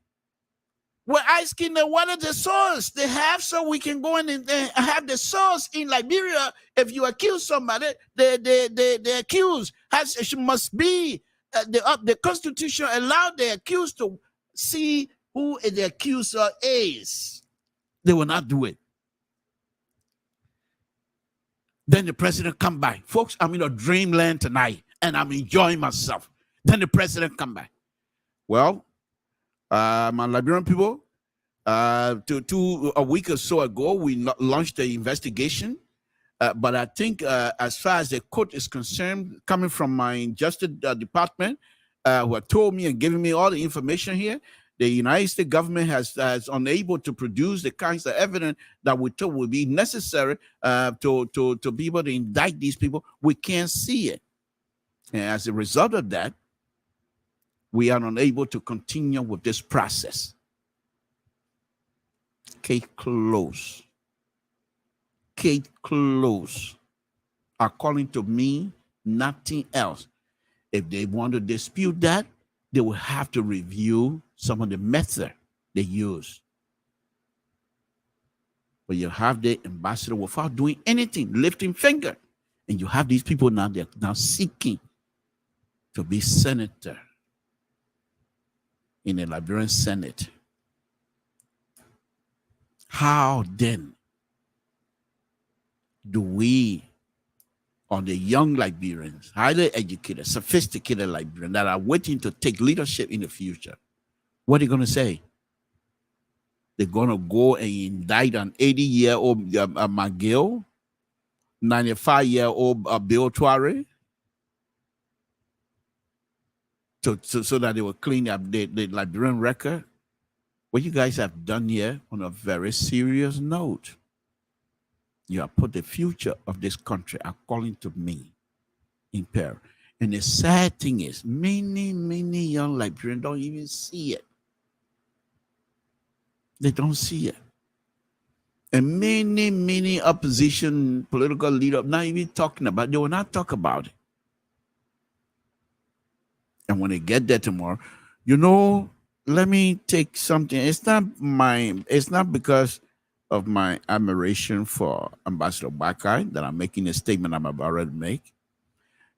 We're asking them what are the source they have so we can go in and have the source in Liberia. If you accuse somebody, the accused must be the Constitution allowed the accused to see who the accuser is. They will not do it. Then the president come by. Folks, I'm in a dreamland tonight and I'm enjoying myself. Then the president come by. Well, my Liberian people, a week or so ago, we launched the investigation. But I think as far as the court is concerned, coming from my justice department, who have told me and given me all the information here, the United States government has unable to produce the kinds of evidence that we thought would be necessary to be able to indict these people. We can't see it. And as a result of that, we are unable to continue with this process. Case closed. Case closed. According to me, nothing else. If they want to dispute that, they will have to review some of the methods they use. But you have the ambassador without doing anything, lifting finger. And you have these people now, they're now seeking to be senator in the Liberian Senate. How then do we, on the young Liberians, highly educated, sophisticated Liberians that are waiting to take leadership in the future, what are they going to say? They're going to go and indict an 80-year-old McGill, 95-year-old Bill Tuare, so that they will clean up the Liberian record. What you guys have done here on a very serious note, you have put the future of this country, according to me, in peril. And the sad thing is, many young Liberians don't even see it. They don't see it. And many opposition political leaders not even talking about it. They will not talk about it. And when they get there tomorrow, let me take something. It's not because of my admiration for Ambassador Bakar that I'm making a statement I'm about to make.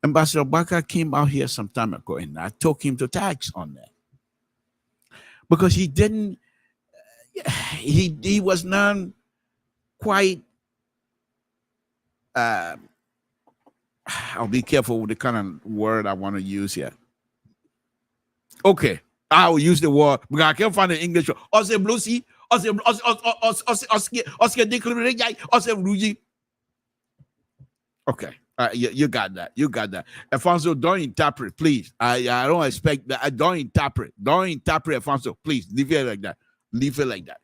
Ambassador Bakar came out here some time ago, and I took him to tax on that. Because he didn't, he was not quite, I'll be careful with the kind of word I want to use here. Okay, I will use the word because I can't find the English word. Ose bluesy, ose okay. You got that. You got that. Alfonso, don't interpret, please. I don't expect that. I don't interpret. Don't interpret, Alfonso. Please leave it like that. Leave it like that.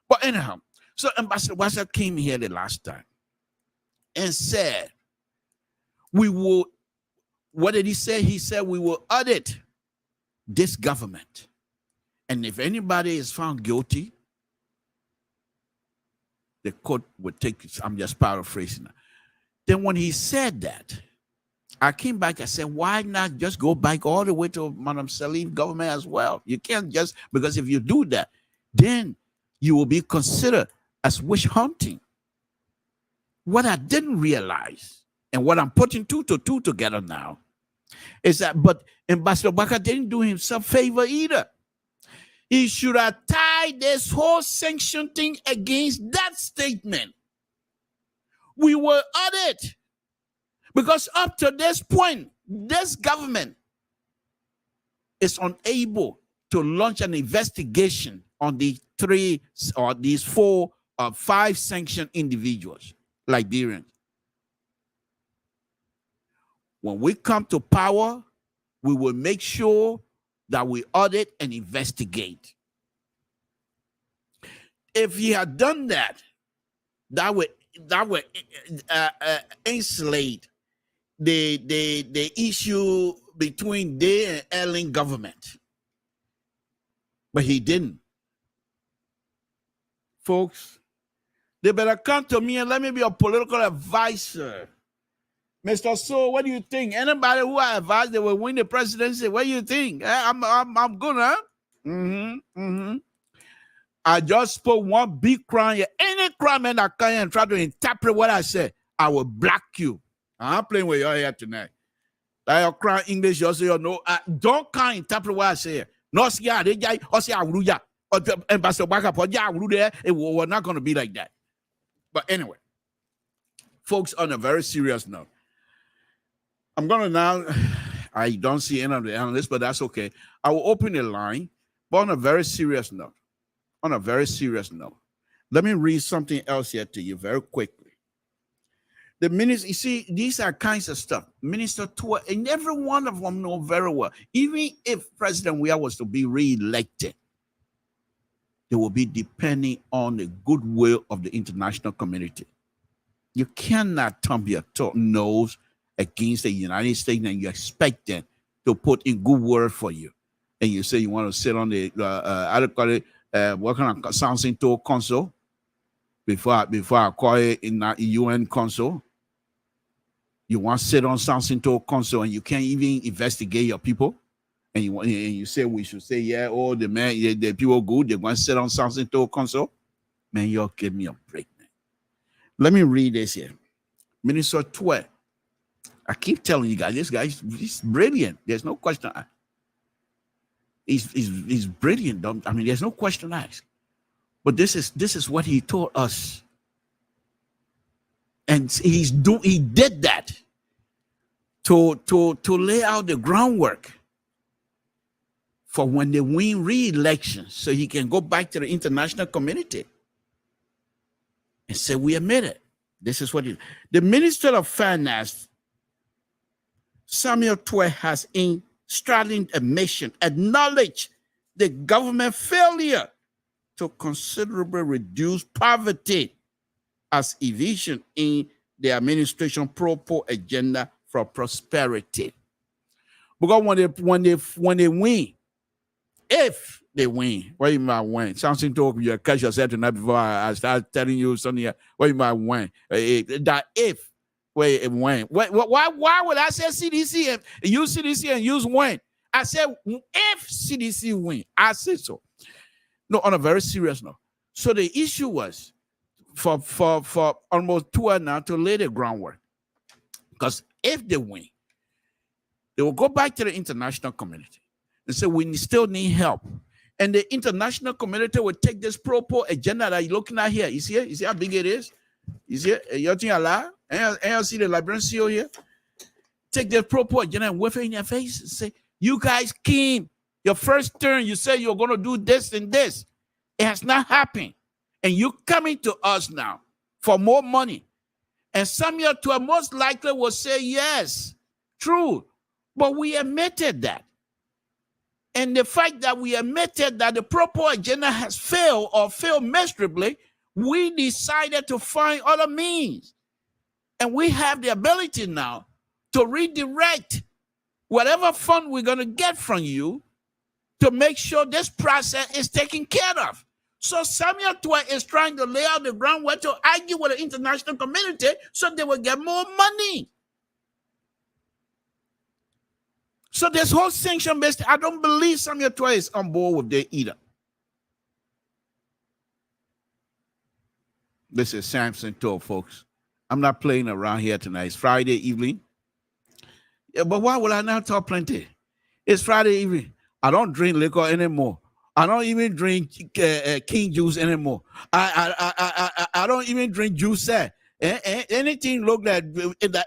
But anyhow, so Ambassador Wasser came here the last time and said, we will, what did he say? He said we will audit this government. And if anybody is found guilty, the court would take it. I'm just paraphrasing that. Then when he said that, I came back, I said, why not just go back all the way to Madam Salif government as well? You can't just, because if you do that, then you will be considered as witch hunting. What I didn't realize, and what I'm putting two to two together now, is that, but Ambassador Baka didn't do himself favor either. He should have tied this whole sanction thing against that statement. We will audit. Because up to this point, this government is unable to launch an investigation on the three or these four or five sanctioned individuals, Liberians. When we come to power, we will make sure that we audit and investigate. If he had done that, that would insulate the issue between they and Erling government. But he didn't. Folks, they better come to me and let me be a political advisor. Mr. So, what do you think? Anybody who I advise they will win the presidency, what do you think? I'm good, huh? I just spoke one big crime here. Any crime man that come and try to interpret what I said, I will block you. I'm playing with you here tonight. Like your crime English, you say, no, don't come interpret what I say. No, see, I say, Ambassador Baka, we're not going to be like that. But anyway, folks, on a very serious note, I'm going to now, I don't see any of the analysts, but that's okay. I will open the line, but on a very serious note, let me read something else here to you very quickly. The minister, you see, these are kinds of stuff. Minister Tour, and every one of them know very well. Even if President Weah was to be re-elected, they will be depending on the goodwill of the international community. You cannot thumb your nose against the United States and you expect them to put in good word for you. And you say you want to sit on the, what kind of Samson to console before I call it in the UN console. You want to sit on Samson to console and you can't even investigate your people. And you say we should say, yeah, oh, the people good, they're going to sit on Samson to console. Man, y'all give me a break, man. Let me read this here. Minister 12. I keep telling you guys, this guy he's brilliant. There's no question. He's brilliant. I mean, there's no question asked. But this is what he told us. And he did that to lay out the groundwork for when they win re-election, so he can go back to the international community and say, we admit it. This is what the Minister of Finance, Samuel Twe, has in straddling admission acknowledged the government failure to considerably reduce poverty as a vision in the administration proper agenda for prosperity. Because when they win, if they win, what you might win? Something to you catch yourself tonight before I start telling you something. What you might win? That if wait and when. Why would I say CDC and use CDC and use when? I said if CDC win, I said so. No, on a very serious note. So the issue was for almost 2 hours now to lay the groundwork. Because if they win, they will go back to the international community and say we still need help. And the international community will take this proper agenda that you're looking at here. You see it? You see how big it is? You see it? You're think a lot? And you see the Liberian CEO here? Take the proper agenda and whiff it in your face and say, you guys came. Your first term, you say you're going to do this and this. It has not happened. And you coming to us now for more money. And Samuel 12 most likely will say, yes, true. But we admitted that. And the fact that we admitted that the proper agenda has failed or failed miserably, we decided to find other means. And we have the ability now to redirect whatever fund we're going to get from you to make sure this process is taken care of. So Samuel 12 is trying to lay out the groundwork to argue with the international community so they will get more money. So this whole sanction based, I don't believe Samuel 12 is on board with it either. This is Samson 12, folks. I'm not playing around here tonight. It's Friday evening. Yeah, but why would I not talk plenty? It's Friday evening. I don't drink liquor anymore. I don't even drink King juice anymore. I don't even drink juice. Anything look like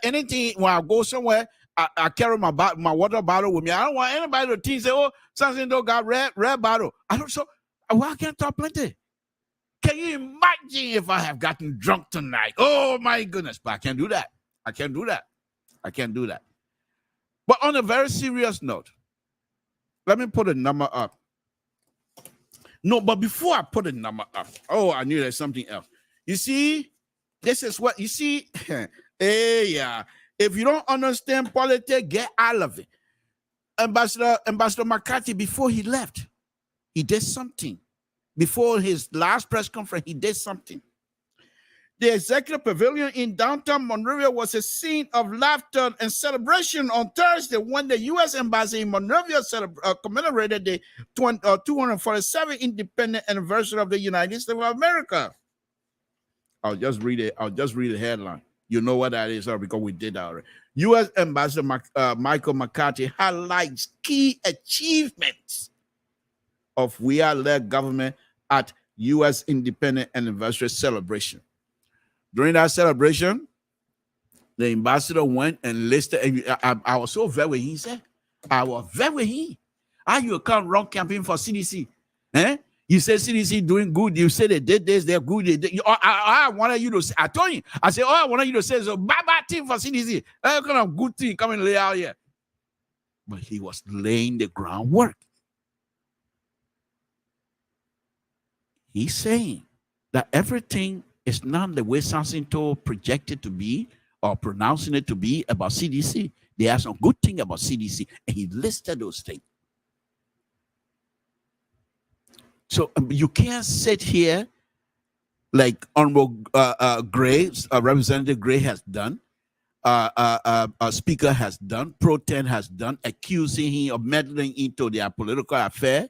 anything when I go somewhere, I carry my water bottle with me. I don't want anybody to think say, oh, Samson don't got red bottle. I don't. So why can't talk plenty? Can you imagine if I have gotten drunk tonight? Oh my goodness! But I can't do that. I can't do that. I can't do that. But on a very serious note, let me put a number up. No, but before I put a number up, oh, I knew there's something else. You see, this is what you see. Hey, yeah. If you don't understand politics, get out of it. Ambassador McCarthy, before he left, he did something. Before his last press conference, he did something. The executive pavilion in downtown Monrovia was a scene of laughter and celebration on Thursday when the U.S. Embassy in Monrovia commemorated the 247th independent anniversary of the United States of America. I'll just read it. I'll just read the headline. You know what that is, because we did that already. U.S. Ambassador Michael McCarthy highlights key achievements of we-are-led government at U.S. independent anniversary celebration. During that celebration, the ambassador went and listed. I was so very with him. He said, I was very with him. How you can't run campaign for CDC? Eh? You say CDC doing good. You say they did this, they're good. They did. I wanted you to say, I told you. I said, I wanted you to say, so bad thing for CDC. What kind of good thing coming lay out here? But he was laying the groundwork. He's saying that everything is not the way Samson told projected to be or pronouncing it to be about CDC. There are some good things about CDC, and he listed those things. So you can't sit here like Honorable Gray, Representative Gray has done, Speaker has done, Pro Tem has done, accusing him of meddling into their political affair.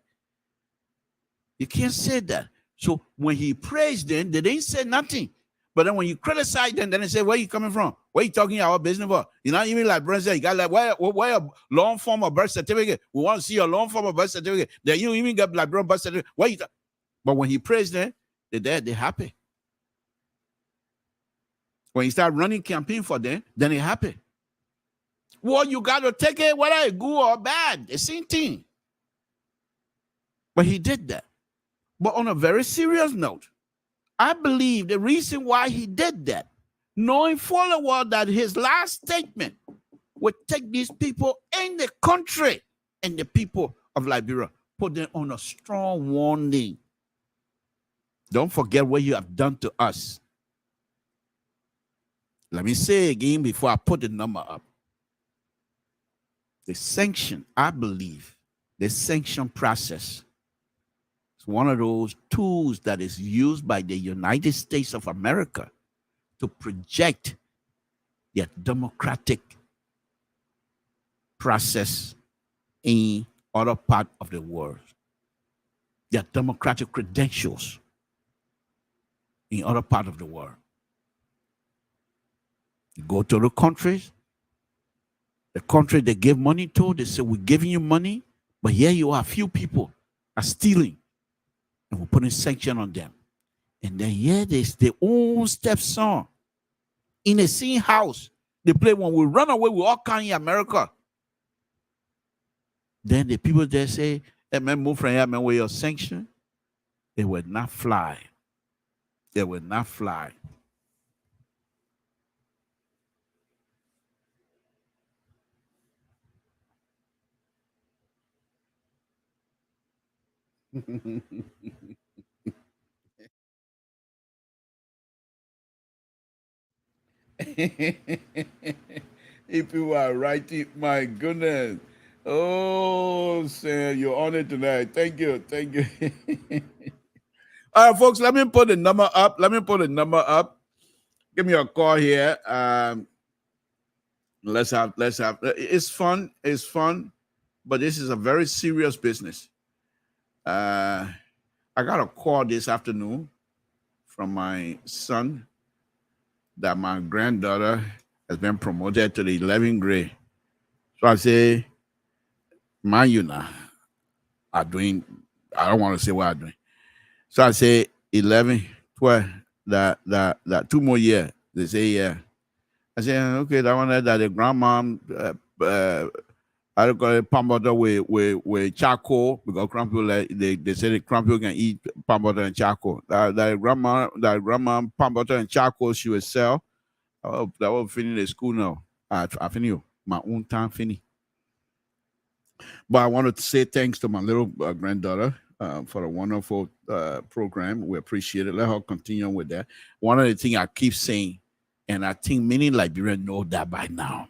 You can't say that. So when he praised them, they didn't say nothing. But then when you criticize them, then they say, where you coming from? Where you talking about business for? You're not even like Brent said, you got like, where a long form of birth certificate? We want to see a long form of birth certificate. Then you even got like Brent birth certificate. Where you But when he praised them, they're happy. When you start running campaign for them, then they're happy. Well, you got to take it whether it's good or bad. The same thing. But he did that. But on a very serious note, I believe the reason why he did that, knowing full well that his last statement would take these people in the country and the people of Liberia, put them on a strong warning. Don't forget what you have done to us. Let me say again before I put the number up. The sanction, I believe, the sanction process, it's one of those tools that is used by the United States of America to project their democratic process in other part of the world, their democratic credentials in other part of the world. You go to the country they give money to, they say, we're giving you money, but here you are, few people are stealing. And we're putting sanction on them. And then here there's their own stepson in the same house. They play when we run away, we all come in America. Then the people there say, and men move from here, man, with your sanction, it will not fly. It will not fly. If you are writing, my goodness. Oh, Sam, you're on it tonight. Thank you. Thank you. All right, folks, let me put the number up. Give me a call here. Let's have, it's fun, but this is a very serious business. I got a call this afternoon from my son that my granddaughter has been promoted to the 11th grade. So I say, man, you know, are doing, I don't want to say what I'm doing. So I say 11, 12, that 2 more years. They say, yeah. I say, okay, that one that the grandma, I don't call it palm butter with charcoal, because cramp people, they say the cramp people can eat palm butter and charcoal. That grandma palm butter and charcoal she will sell. That will finish the school now. I finish my own time finish. But I wanted to say thanks to my little granddaughter for a wonderful program. We appreciate it. Let her continue with that. One of the things I keep saying, and I think many Liberians know that by now,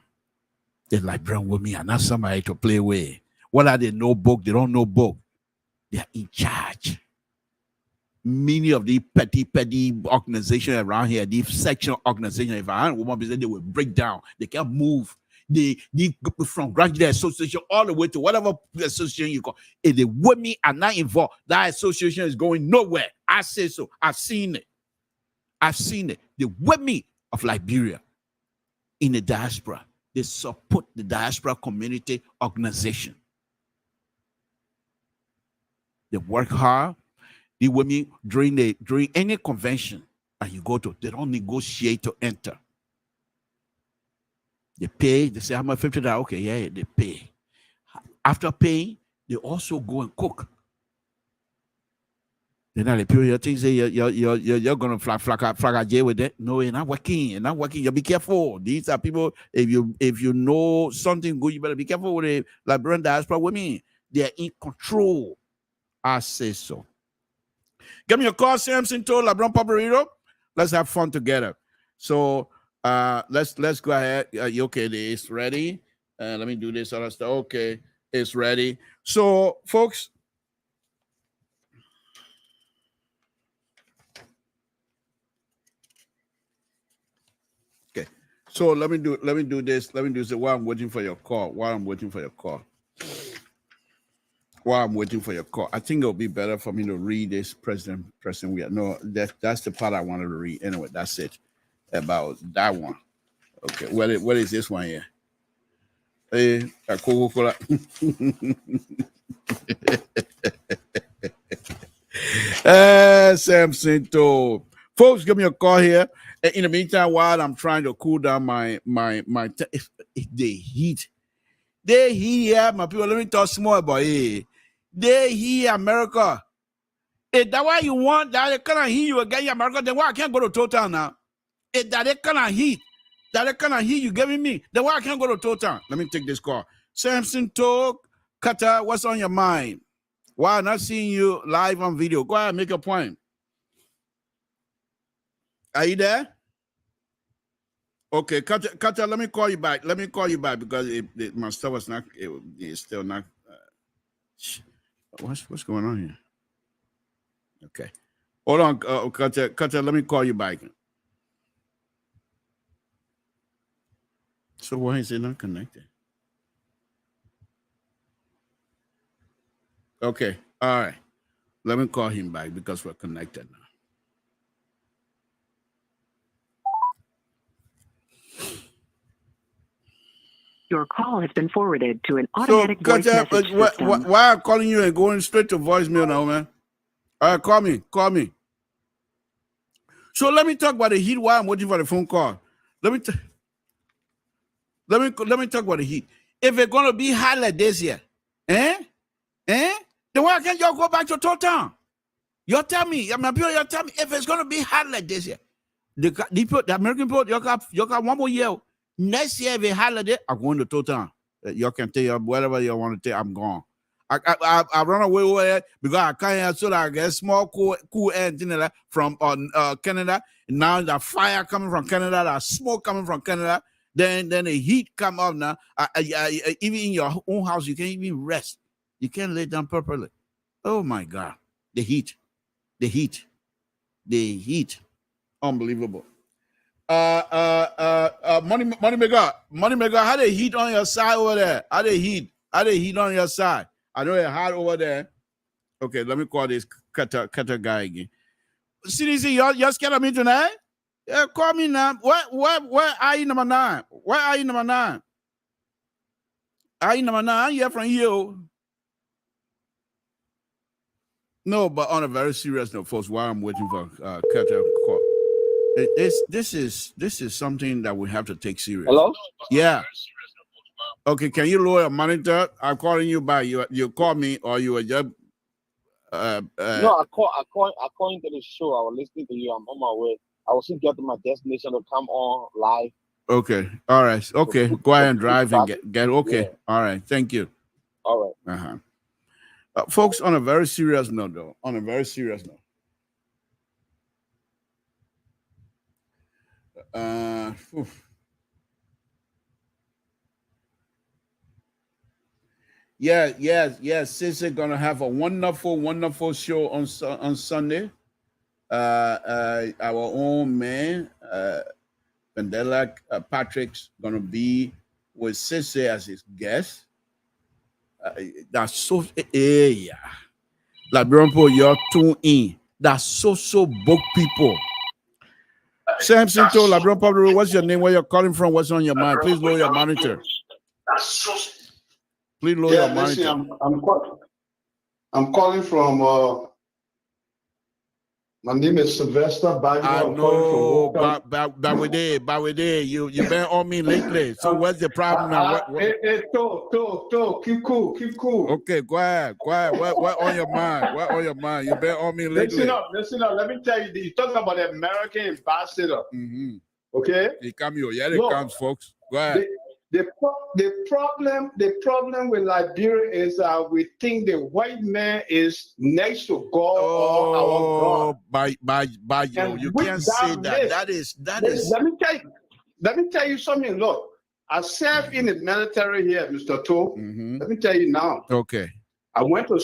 the Liberian women are not somebody to play with. What are they? No book. They don't know book. They are in charge. Many of the petty organizations around here, these section organizations, if I had a woman, they will break down. They can't move. They from graduate association all the way to whatever association you call. If the women are not involved, that association is going nowhere. I say so. I've seen it. The women of Liberia in the diaspora, they support the diaspora community organization. They work hard. The women during any convention that you go to, they don't negotiate to enter. They pay. They say, how much? $50. Okay, yeah, they pay. After paying, they also go and cook. They're not the period things say you're gonna flag a J with that. No, you're not working. You be careful. These are people. If you know something good, you better be careful with the Liberian diaspora women. They're in control. I say so. Give me a call, Samson told Liberian Public Radio. Let's have fun together. So let's go ahead. Okay, it's ready. Let me do this other stuff. Okay, it's ready. So, folks. Okay. So let me do this. Let me do this while I'm waiting for your call. I think it'll be better for me to read this President we are. No, that's the part I wanted to read. Anyway, that's it about that one. Okay, what is this one here? Hey, Coca-Cola. Samson told. Folks, give me a call here. In the meantime, while I'm trying to cool down my the heat. They here, my people. Let me talk small about it. They here, America. If that why you want that kind of heat you again, America, then why I can't go to Total now? If that kind of heat you giving me, then why I can't go to Total? Let me take this call. Samson talk, Qatar, what's on your mind? Why I'm not seeing you live on video? Go ahead, make a point. Are you there? Okay, Qatar, let me call you back. Because my stuff was not. It's still not. What's going on here? Okay, hold on, Qatar. Let me call you back. So why is it not connected? Okay, all right. Let me call him back because we're connected now. Your call has been forwarded to an automatic voice message system. Why I'm calling you and going straight to voicemail now, man? All right, call me. So let me talk about the heat while I'm waiting for the phone call. Let me talk about the heat. If it's gonna be hot like this here, then why can't y'all go back to Town? You tell me, you tell me if it's going to be hard like this year. The American people, you got 1 more year. Next year, if it's hard like this, I'm going to Town. You can tell you whatever you want to take, I'm gone. I run away over there because I can't so that I get small cool air from Canada. Now the fire coming from Canada, the smoke coming from Canada. Then the heat come up now. Even in your own house, you can't even rest. You can't lay down properly. Oh my God, the heat. Unbelievable. Money maker, how they heat on your side over there? How they heat on your side? I know it's hot over there. Okay, let me call this cutter guy again. CDC, y'all scared of me tonight? Yeah, call me now. Where are you number 9? Where are you number 9? Are you number 9? I'm here from you. No, but on a very serious note, folks, while I'm waiting for cutter call, this is something that we have to take serious. Hello? Yeah. Okay, can you lower your monitor? I'm calling you back. You call me or you were just No, I call into the show. I was listening to you. I'm on my way. I was just getting to my destination to come on live. Okay. All right. Okay. Go ahead and drive and get okay. Yeah. All right. Thank you. All right. Uh-huh. Folks, on a very serious note, though. On a very serious note. Yes. Sissy gonna have a wonderful show on Sunday. Our own man, Vandela Patrick's gonna be with Sissy as his guest. That's so yeah. LIBERIA, you're tuned in. That's so book people. Samson told LIBERIA, what's your name? Where you're calling from? What's on your mind? Please lower your monitor. Please lower your monitor. I'm calling from. My name is Sylvester. I know, Bawede, you been on me lately. So what's the problem now? Keep cool. Okay, go ahead. What on your mind? What on your mind? You been on me lately. Listen up. Let me tell you. You talking about the American ambassador. Mm-hmm. Okay. He come here. Yeah, it comes, folks. Go ahead. The problem with Liberia is that we think the white man is next to God or our God. You can't say that. That is. Let me tell you something. Look, I served in the military here, Mr. To. Mm-hmm. Let me tell you now. Okay. I went to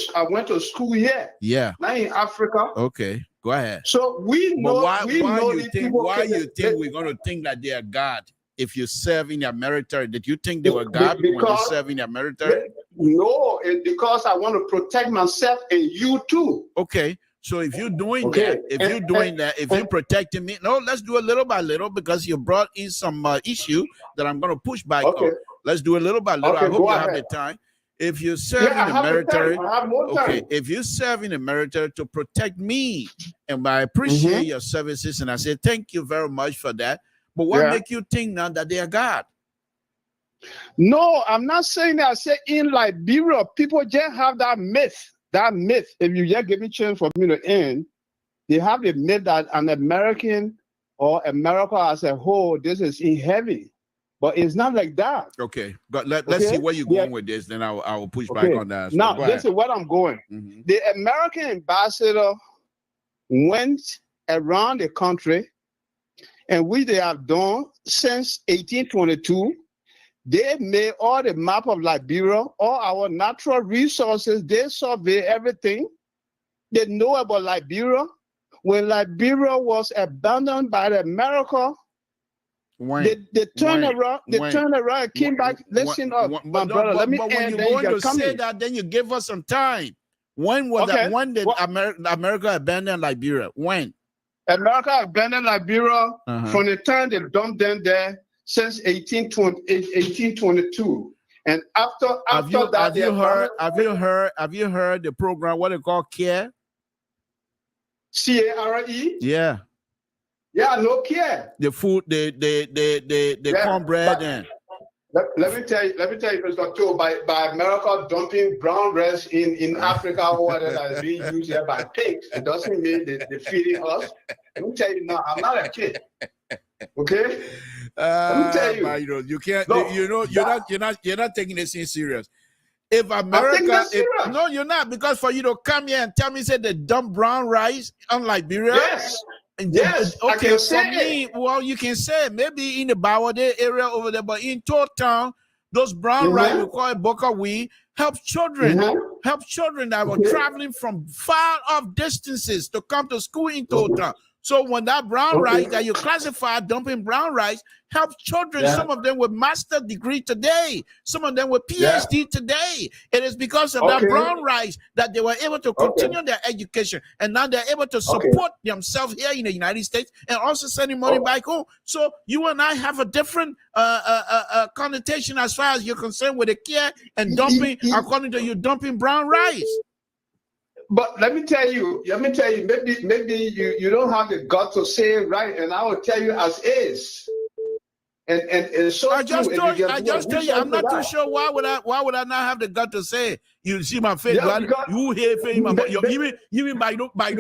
school here. Yeah. Not in Africa. Okay. Go ahead. So we know. Why you think we're going to think that they are God? If you serve in your military, did you think they were God when you serve in your military? No, it's because I want to protect myself and you too. Okay, so if you're doing that, if you're protecting me, no, let's do it little by little because you brought in some issue that I'm going to push back on. Let's do it little by little. I hope you have the time. If you serve in the military, if you serve in the military to protect me, and I appreciate your services, and I say thank you very much for that. But what make you think now that they are God? No, I'm not saying that. I say in Liberia, people just have that myth. If you just give me a chance for me to end, they have the myth that an American or America as a whole, this is in heaven. But it's not like that. Okay, but let's see where you're going with this. Then I will push back on that. So now, this is what I'm going. Mm-hmm. The American ambassador went around the country, and which they have done since 1822. They made all the map of Liberia, all our natural resources. They survey everything. They know about Liberia. When Liberia was abandoned by America, they turned around. They turned around and came back. Listen up, my brother. Let me end. When you're going to say that, then you give us some time. When was that? When did America abandon Liberia? When? America abandoned Liberia from the time they dumped them there since 1822. And after have you heard the program what they call CARE? C-A-R-E? Yeah. Yeah, no CARE. The food, the cornbread and Let me tell you, Mr. Cho, by America dumping brown rice in Africa or whatever that is being used here by pigs, it doesn't mean they're feeding us. Let me tell you now, I'm not a kid. Okay? Let me tell you. You can't. Look, You're not taking this thing serious. If America, no, you're not, because for you to come here and tell me say they dump brown rice on Liberia. Yes. Yes. Okay, for me, well, you can say maybe in the Bawade area over there, but in total, those brown rice we call it buckwheat help children, that were traveling from far off distances to come to school in total. So when that brown rice that you classify dumping brown rice helps children, some of them with master's degree today, some of them with PhD today. It is because of that brown rice that they were able to continue their education, and now they're able to support themselves here in the United States and also sending money back home. So you and I have a different connotation as far as you're concerned with the care and dumping, according to you, dumping brown rice. But let me tell you, maybe you don't have the guts to say it right, and I will tell you as is. And so I just told you, I'm not too sure why would I not have the gut to say it? You see my face, you hear you mean by no I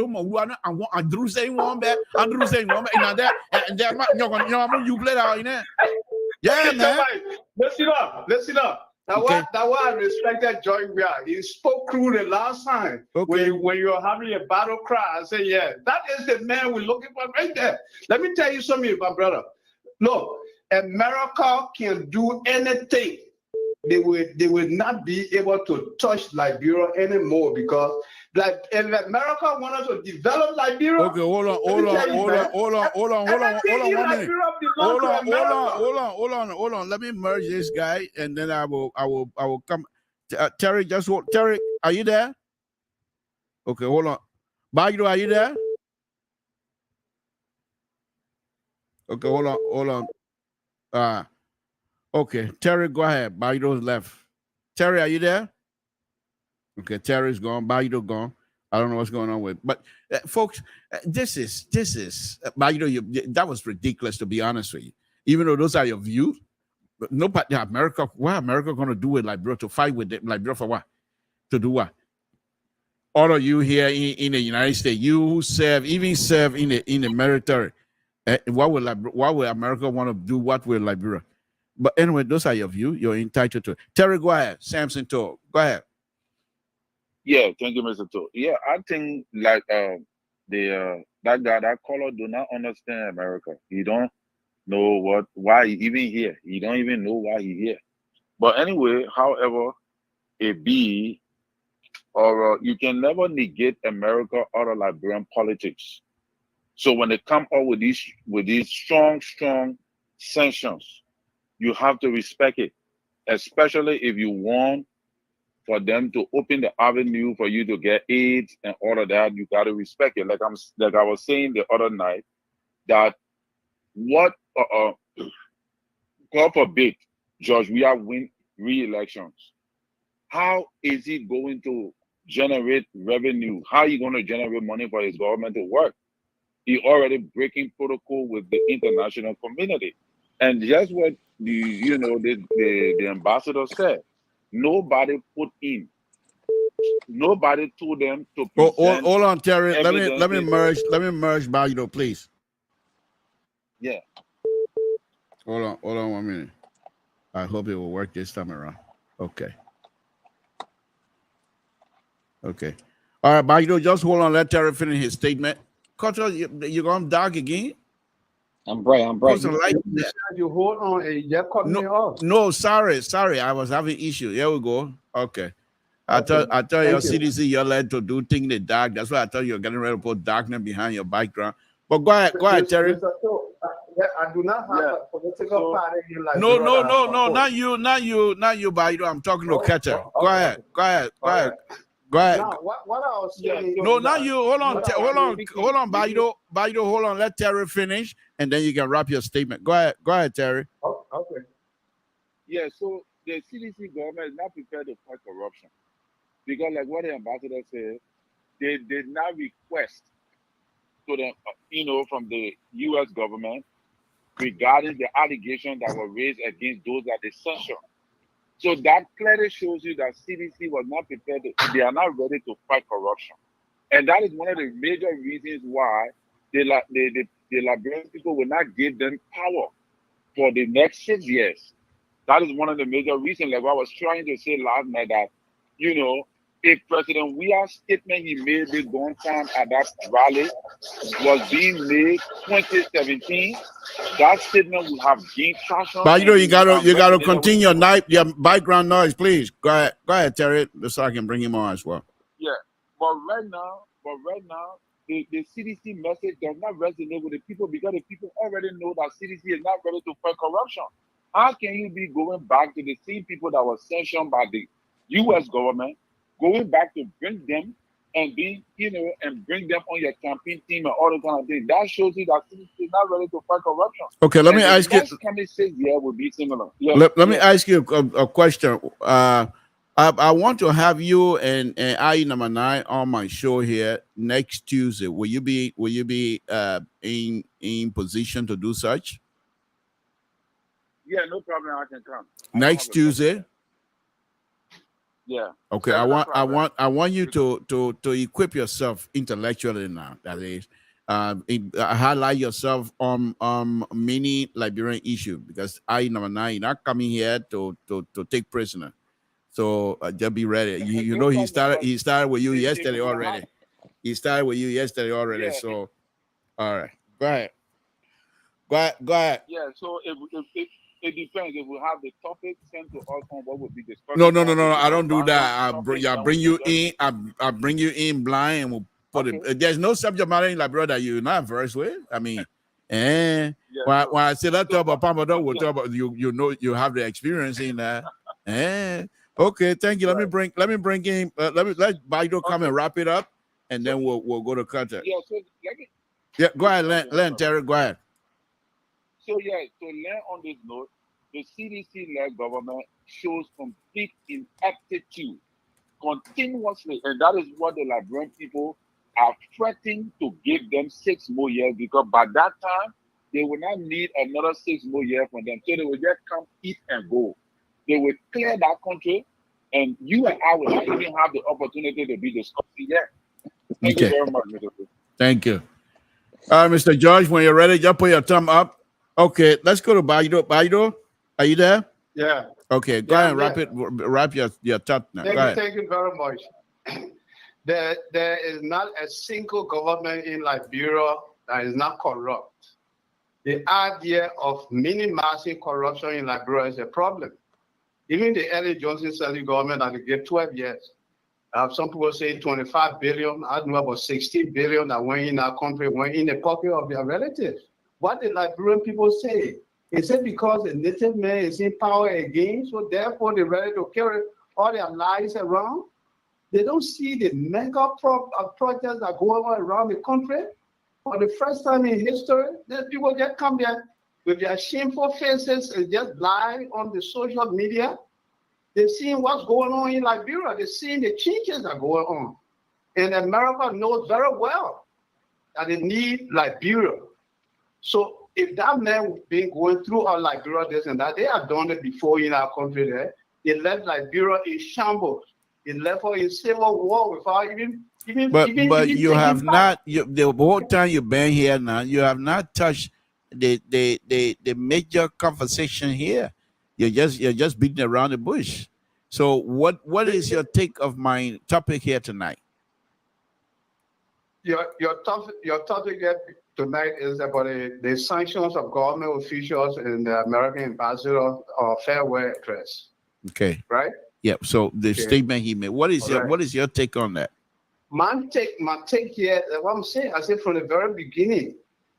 drew saying one back, and that you play out in there. Yeah, man. Listen up. Now what I respected Joy Weir. He spoke through the last time when you were having a battle cry. I said, yeah, that is the man we're looking for right there. Let me tell you something, my brother. Look, America can do anything. They will not be able to touch Liberia anymore, because if America wanted to develop Liberia. Okay, hold on 1 minute. Hold on. Let me merge this guy, and then I will come. Terry, just hold. Terry, are you there? Okay, hold on. Baidu, are you there? Okay, hold on. Okay, Terry, go ahead. Baidu's left. Terry, are you there? Okay, Terry's gone. Baidu gone. I don't know what's going on with, but folks, this is Baidu. That was ridiculous, to be honest with you. Even though those are your views, but nobody, America, what America going to do with Liberia, to fight with Liberia for what? To do what? All of you here in the United States, you who serve in the military, why would America want to do what with Liberia? But anyway, those are your views. You're entitled to it. Terry, go ahead. Samson, talk. Go ahead. Yeah, thank you, Mr. To. Yeah, I think that guy, that caller, do not understand America. He don't know why he even here. He don't even know why he here. But anyway, however it be, or you can never negate America out of Liberian politics. So when they come up with these strong sanctions, you have to respect it, especially if you want for them to open the avenue for you to get aid and all of that. You got to respect it. Like I was saying the other night, that what God forbid, George, we are win re-elections. How is he going to generate revenue? How are you going to generate money for his government to work? He already breaking protocol with the international community. And just what the ambassador said, nobody told them to present. Hold on, Terry. Let me merge Baidu, please. Yeah. Hold on 1 minute. I hope it will work this time around. Okay. All right, Baidu, just hold on. Let Terry finish his statement. Culture, you're going dark again? I'm bright. You hold on and you cut me off. No, sorry. I was having issue. Here we go. Okay. I thought your CDC, you're led to do things in the dark. That's why I thought you were getting ready to put darkness behind your background. But go ahead, Terry. I do not have a political party in Liberia. No, not you, Baidu. I'm talking to Catcher. Go ahead. Now, what I was saying. No, not you. Hold on, Baidu. Hold on. Let Terry finish, and then you can wrap your statement. Go ahead, Terry. Okay. Yeah, so the CDC government is not prepared to fight corruption. Because like what the ambassador said, they did not request to them, from the U.S. government regarding the allegations that were raised against those that they censored. So that clearly shows you that CDC was not prepared. They are not ready to fight corruption. And that is one of the major reasons why the Liberian people will not give them power for the next 6 years. That is one of the major reasons. Like what I was trying to say last night, that, you know, if President Weah's statement he made this one time at that rally was being made 2017, that statement would have gained traction. But you know, you gotta continue your background noise, please. Go ahead, Terry, so I can bring him on as well. Yeah, but right now, the CDC message does not resonate with the people because the people already know that CDC is not ready to fight corruption. How can you be going back to the same people that were sanctioned by the U.S. government, going back to bring them and bring them on your campaign team and all the kind of things? That shows you that CDC is not ready to fight corruption. Okay, let me ask you. Next coming 6 years will be similar. Yeah. Let me ask you a question. I want to have you and IE number 9 on my show here next Tuesday. Will you be in position to do such? Yeah, no problem. I can come. Next Tuesday? Yeah. Okay. I want you to equip yourself intellectually now. That is, highlight yourself on many Liberian issues, because IE number 9, you're not coming here to take prisoner. So just be ready. You know, he started with you yesterday already. He started with you yesterday already. Yeah. So, all right, go ahead. Yeah. So it depends. If we have the topic sent to us on what would be discussed. No. I don't do that. I bring you in. I bring you in blind, and we'll put it. There's no subject matter in Liberia that you're not versed with. I mean, when I say that talk about Pamado, we'll talk about you know you have the experience in that. Okay, thank you. Let me bring in. Let Baido come and wrap it up, and then we'll go to contact. Yeah. So go ahead, Len Terry. Go ahead. So yeah, to learn on this note, the CDC-led government shows complete ineptitude continuously, and that is what the Liberian people are threatening to give them 6 more years, because by that time they will not need another 6 more years from them. So they will just come, eat, and go. They will clear that country, and you and I will not even have the opportunity to be discussing yet. Thank you very much, Mr. P. Thank you. Mr. George, when you're ready, just put your thumb up. Okay, let's go to Baido. Baido, are you there? Yeah. Okay, go ahead and wrap your thought now. Thank you very much. There is not a single government in Liberia that is not corrupt. The idea of minimizing corruption in Liberia is a problem. Even the early Johnson-Sirleaf government that they gave 12 years. Some people say 25 billion. I don't know about 16 billion that went in our country, went in the pocket of their relatives. What the Liberian people say? Is it because the native man is in power again, so therefore they're ready to carry all their lies around? They don't see the mega projects that go on around the country. For the first time in history, then people just come there with their shameful faces and just lie on the social media. They're seeing what's going on in Liberia. They're seeing the changes that are going on. And America knows very well that they need Liberia. So if that man been going through our Liberia, this and that, they have done it before in our country there. They left Liberia in shambles. They left her in civil war without even you have not, the whole time you've been here now, you have not touched the major conversation here. You're just beating around the bush. So what is your take of my topic here tonight? Your topic here tonight is about the sanctions of government officials and the American ambassador or farewell address. Okay. Right? Yeah. So the statement he made. What is your take on that? My take here, what I'm saying, I said from the very beginning,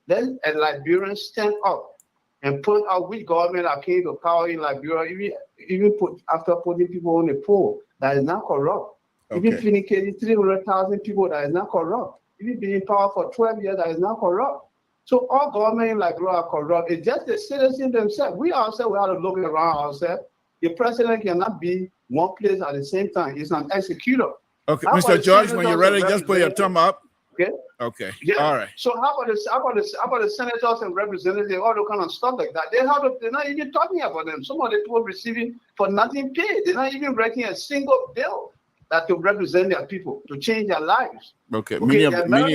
let a Liberian stand up and point out which government that came to power in Liberia, even after putting people on the poll that is not corrupt. Okay. Even finishing 300,000 people that is not corrupt. Even being in power for 12 years that is not corrupt. So all government in Liberia are corrupt. It's just the citizens themselves. We ourselves, we have to look around ourselves. The president cannot be one place at the same time. He's an executor. Okay, Mr. George, when you're ready, just put your thumb up. Okay. Okay. Yeah. All right. So how about the senators and representatives, all the kind of stuff like that? They're not even talking about them. Some of the people receiving for nothing paid. They're not even writing a single bill that to represent their people, to change their lives. Okay. Many of them are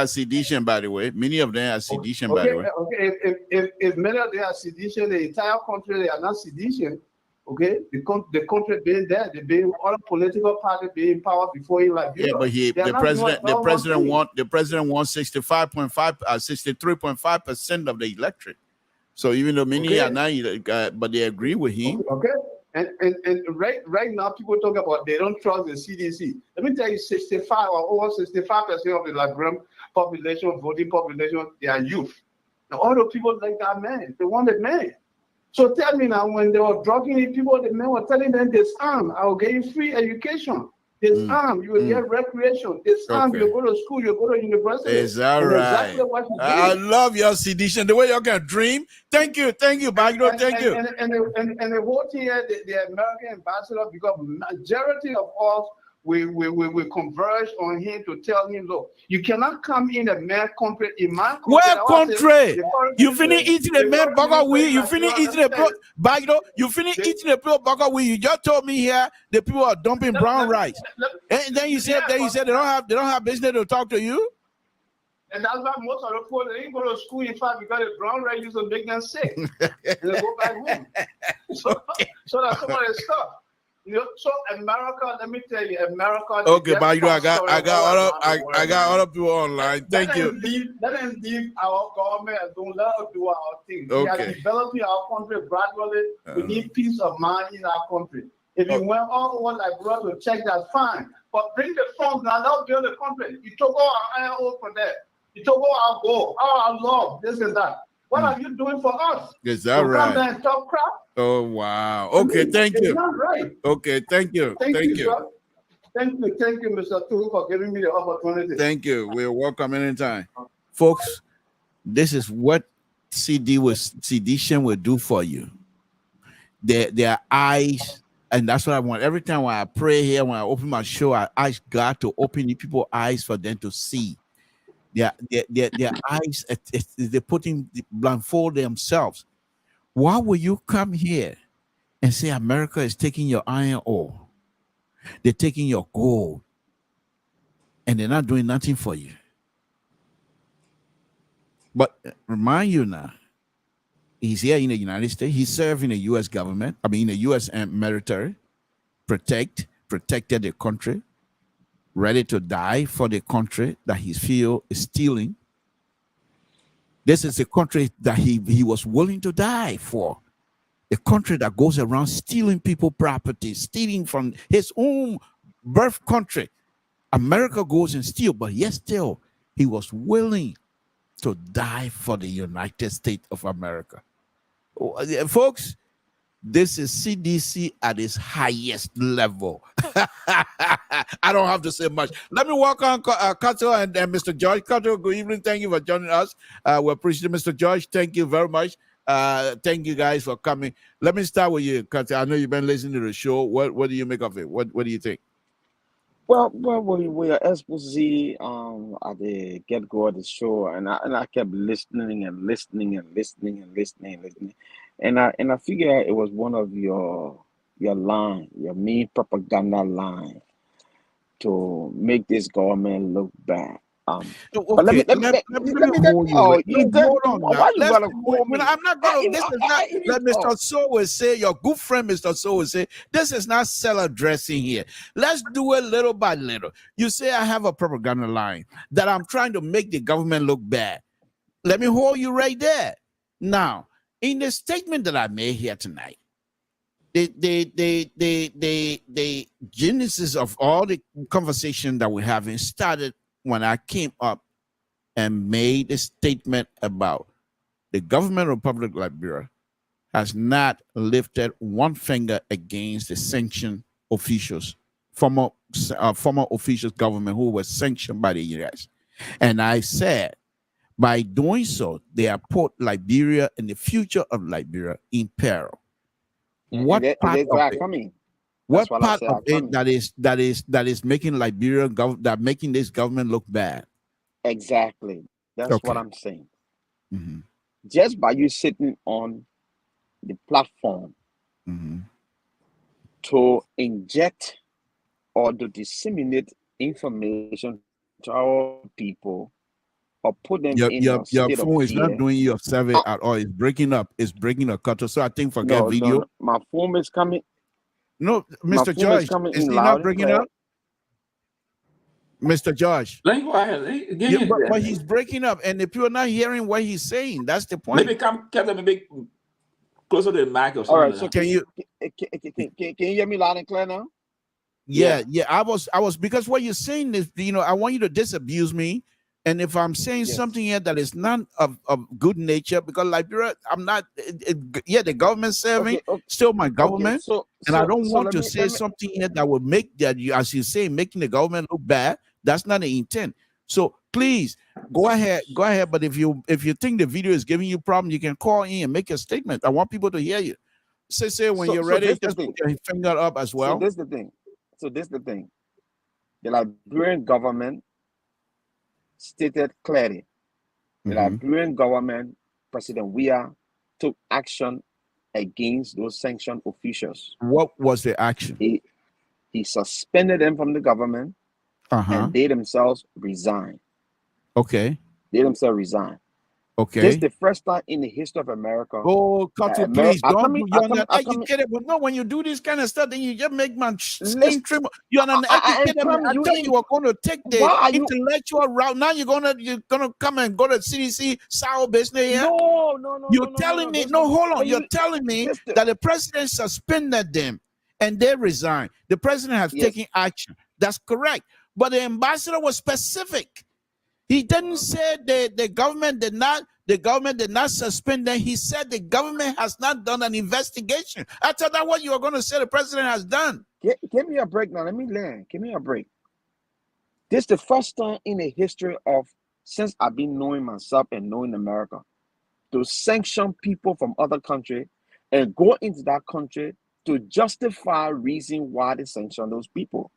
sedition, by the way. Many of them are sedition, by the way. Okay. If many of them are sedition, the entire country they are not sedition. Okay, the country being there, the being all political party being in power before he like. Yeah, but the president wants 63.5% of the electorate. So even though many are not, but they agree with him. Okay, and right now people talk about they don't trust the CDC. Let me tell you, 65 or over 65% of the Liberian population, voting population, they are youth. Now all the people like that man, they want a man. So tell me now, when they were drugging people, the men were telling them, disarm, I will get you free education. Disarm, you will get recreation. Disarm, you go to school, you go to university. Is that right? Exactly I love your sedition, the way you can dream. Thank you, Bagno, thank you. And the whole thing here, the American ambassador, because majority of us, we converge on him to tell him, look, you cannot come in a man country in my country. Where country? You finish eating a man burger weed, you finish eating a bagno, you finish eating a burger weed. You just told me here the people are dumping brown rice. And then you said they don't have business to talk to you. And that's why most of the people they didn't go to school, in fact, because the brown rice used to make them sick. And they go back home. So that's some of the stuff. You know, so America, let me tell you, America. Okay, but I got other people online. Thank you. Let them leave our government and don't let us do our thing. We are developing our country gradually. We need peace of mind in our country. If you went all over Liberia to check, that's fine. But bring the funds now, let's build the country. You took all our iron ore from there. You took all our gold, all our love, this and that. What are you doing for us? Is that right? Come there and talk crap? Oh, wow. Okay, thank you. It's not right. Okay, thank you. Thank you, Mr. Tu, for giving me the opportunity. Thank you. We're welcome anytime. Folks, this is what sedition will do for you. Their eyes, and that's what I want. Every time when I pray here, when I open my show, I ask God to open people's eyes for them to see. Their eyes, they're putting blindfold themselves. Why will you come here and say America is taking your iron ore? They're taking your gold, and they're not doing nothing for you. But remind you now, he's here in the United States. He served in the U.S. government. I mean, in the U.S. military, protected the country, ready to die for the country that he feels is stealing. This is the country that he was willing to die for. A country that goes around stealing people's property, stealing from his own birth country. America goes and steals, but yet still, he was willing to die for the United States of America. Folks, this is CDC at its highest level. I don't have to say much. Let me welcome Kato and Mr. George. Kato, good evening. Thank you for joining us. We appreciate it, Mr. George. Thank you very much. Thank you guys for coming. Let me start with you, Kato. I know you've been listening to the show. What do you make of it? What do you think? Well, we are supposed to see at the get-go of the show, and I kept listening, and I figure it was one of your line, your main propaganda line, to make this government look bad. But let me hold you. Hold on. I'm not going. This is not. Let Mr. So will say. Your good friend, Mr. So will say. This is not cellar dressing here. Let's do it little by little. You say I have a propaganda line that I'm trying to make the government look bad. Let me hold you right there. Now, in the statement that I made here tonight, the genesis of all the conversation that we're having started when I came up and made a statement about the government of Republic of Liberia has not lifted one finger against the sanctioned officials, former officials government who was sanctioned by the US. And I said, by doing so, they have put Liberia and the future of Liberia in peril. What part of it? What what part I of say, it that is making Liberia making this government look bad? exactly. That's what Okay. I'm saying. Mm-hmm. Just by you sitting on the platform Mm-hmm. to inject or to disseminate information to our people or put them in a Your state of phone is not fear. doing your survey at all. It's breaking up. It's breaking a cutter. So I think forget No, video. my phone is coming. No, My Mr. phone is George, coming is in he not loud and breaking clear. up? Mr. George. Let him go ahead. Yeah, but he's breaking up, and the people are not hearing what he's saying. That's the point. Maybe Kevin, maybe closer to the mic or something. All right, like so that. can you hear me loud and clear now? Yeah. I was because what you're saying is, I want you to disabuse me. And if I'm saying something here that is not of good nature, because Liberia, I'm not, the government serving, still my government. And I don't want to say something here that would make that, as you say, making the government look bad. That's not the intent. So please go ahead. But if you think the video is giving you problem, you can call in and make a statement. I want people to hear you. Say when you're ready, just put your finger up as well. So this is the thing. The Liberian government stated clearly, the Liberian government, President Weah, took action against those sanctioned officials. What was the action? He suspended them from the government, and they themselves resigned. Okay. They themselves resigned. Okay. This is the first time in the history of America. Oh, Kato, please don't do you're uneducated. But no, when you do this kind of stuff, then you just make my skin tremble. You're uneducated. I thought you were going to take the intellectual route. Now you're gonna come and go to CDC sour business here. No. You're telling me, hold on. You're telling me that the president suspended them and they resigned. The president has taken action. That's correct. But the ambassador was specific. He didn't say the government did not suspend them. He said the government has not done an investigation. I thought that's what you were going to say the president has done. Give me a break now. Let me learn. Give me a break. This is the first time in the history of, since I've been knowing myself and knowing America, to sanction people from other countries and go into that country to justify reason why they sanction those people.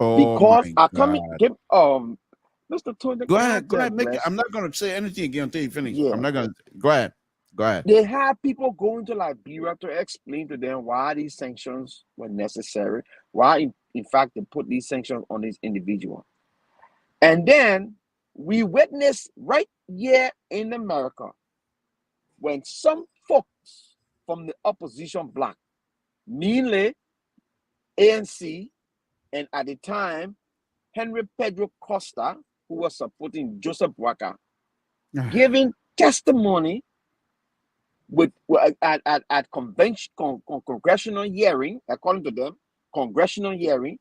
Oh, because my I come God. Mr. Tony, go ahead. I'm not going to say anything again until you finish. I'm not going to. Go ahead. They have people going to Liberia to explain to them why these sanctions were necessary, why, in fact, they put these sanctions on this individual. And then we witness right here in America when some folks from the opposition bloc, mainly ANC, and at the time, Henry Pedro Costa, who was supporting Joseph Waka, giving testimony at congressional hearing, according to them, congressional hearing,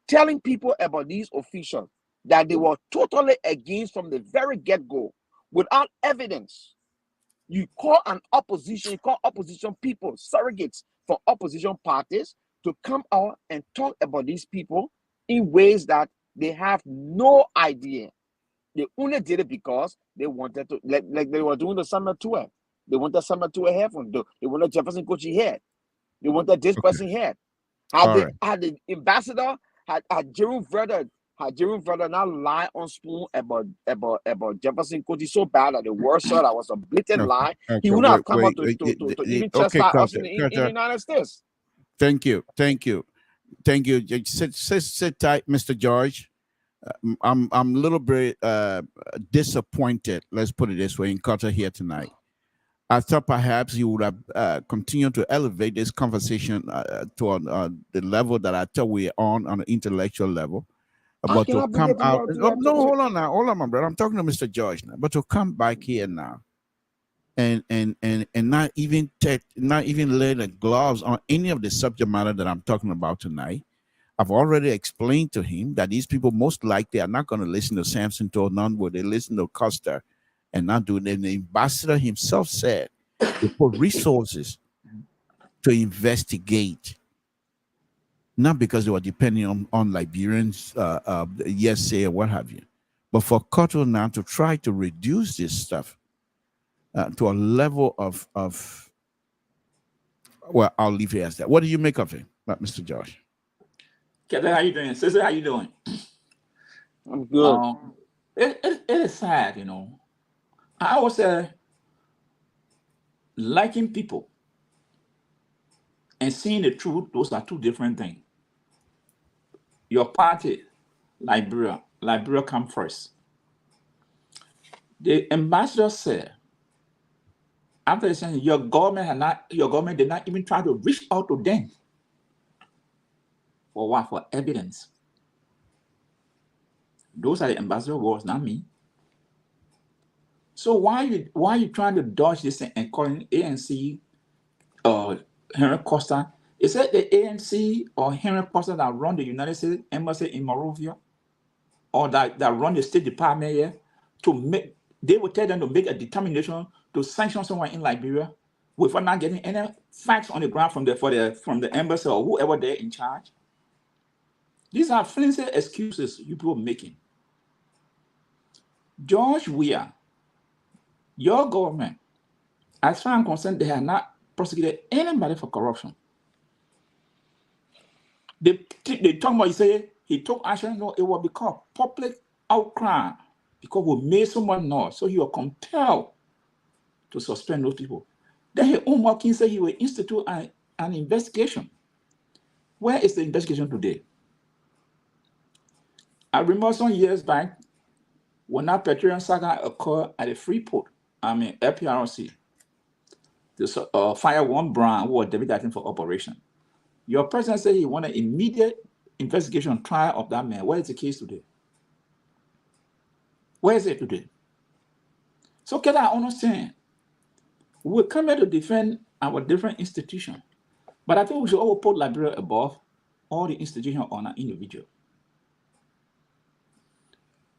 telling people about these officials that they were totally against from the very get-go, without evidence. You call opposition people, surrogates for opposition parties, to come out and talk about these people in ways that they have no idea. They only did it because they wanted to, like they were doing the summer tour. They wanted summer tour here from them. They wanted Jefferson Kochi here. They wanted this person here. Had the ambassador, had Jerome Verder now lie on spoon about Jefferson Kochi so bad that the word saw that was a blatant lie. He would not have come out to even chastise us in the United States. Thank you. Sit tight, Mr. George. I'm a little bit disappointed, let's put it this way, in Carter here tonight. I thought perhaps you would have continued to elevate this conversation to the level that I thought we are on an intellectual level. But to come out, hold on, my brother. I'm talking to Mr. George now. But to come back here now and not even lay the gloves on any of the subject matter that I'm talking about tonight. I've already explained to him that these people most likely are not going to listen to Samson to none, but they listen to Costa and not do it. And the ambassador himself said they put resources to investigate, not because they were depending on Liberians, say or what have you, but for Cotto now to try to reduce this stuff to a level of well, I'll leave it as that. What do you make of it? Mr. Josh. Kevin, how you doing? Sister, how you doing? I'm good. It is sad, you know. I always say liking people and seeing the truth, those are two different things. Your party, Liberia come first. The ambassador said, after saying your government did not even try to reach out to them. For what? For evidence. Those are the ambassador words, not me. So why are you trying to dodge this thing and calling ANC Henry Costa? Is it the ANC or Henry Costa that run the United States Embassy in Monrovia? Or that run the State Department here they will tell them to make a determination to sanction someone in Liberia without not getting any facts on the ground from the embassy or whoever they're in charge? These are flimsy excuses you people are making. George Weah, your government, as far as I'm concerned, they have not prosecuted anybody for corruption. They talk about, you say he took action. No, it will become public outcry because we made someone know. So he was compelled to suspend those people. Then his own working said he will institute an investigation. Where is the investigation today? I remember some years back when that petroleum saga occurred at the Freeport, LPR-TV. This fire one brand who was designated for operation. Your president said he wanted immediate investigation trial of that man. Where is the case today? Where is it today? So can I understand? We come here to defend our different institutions, but I think we should all put Liberia above all the institutions on an individual.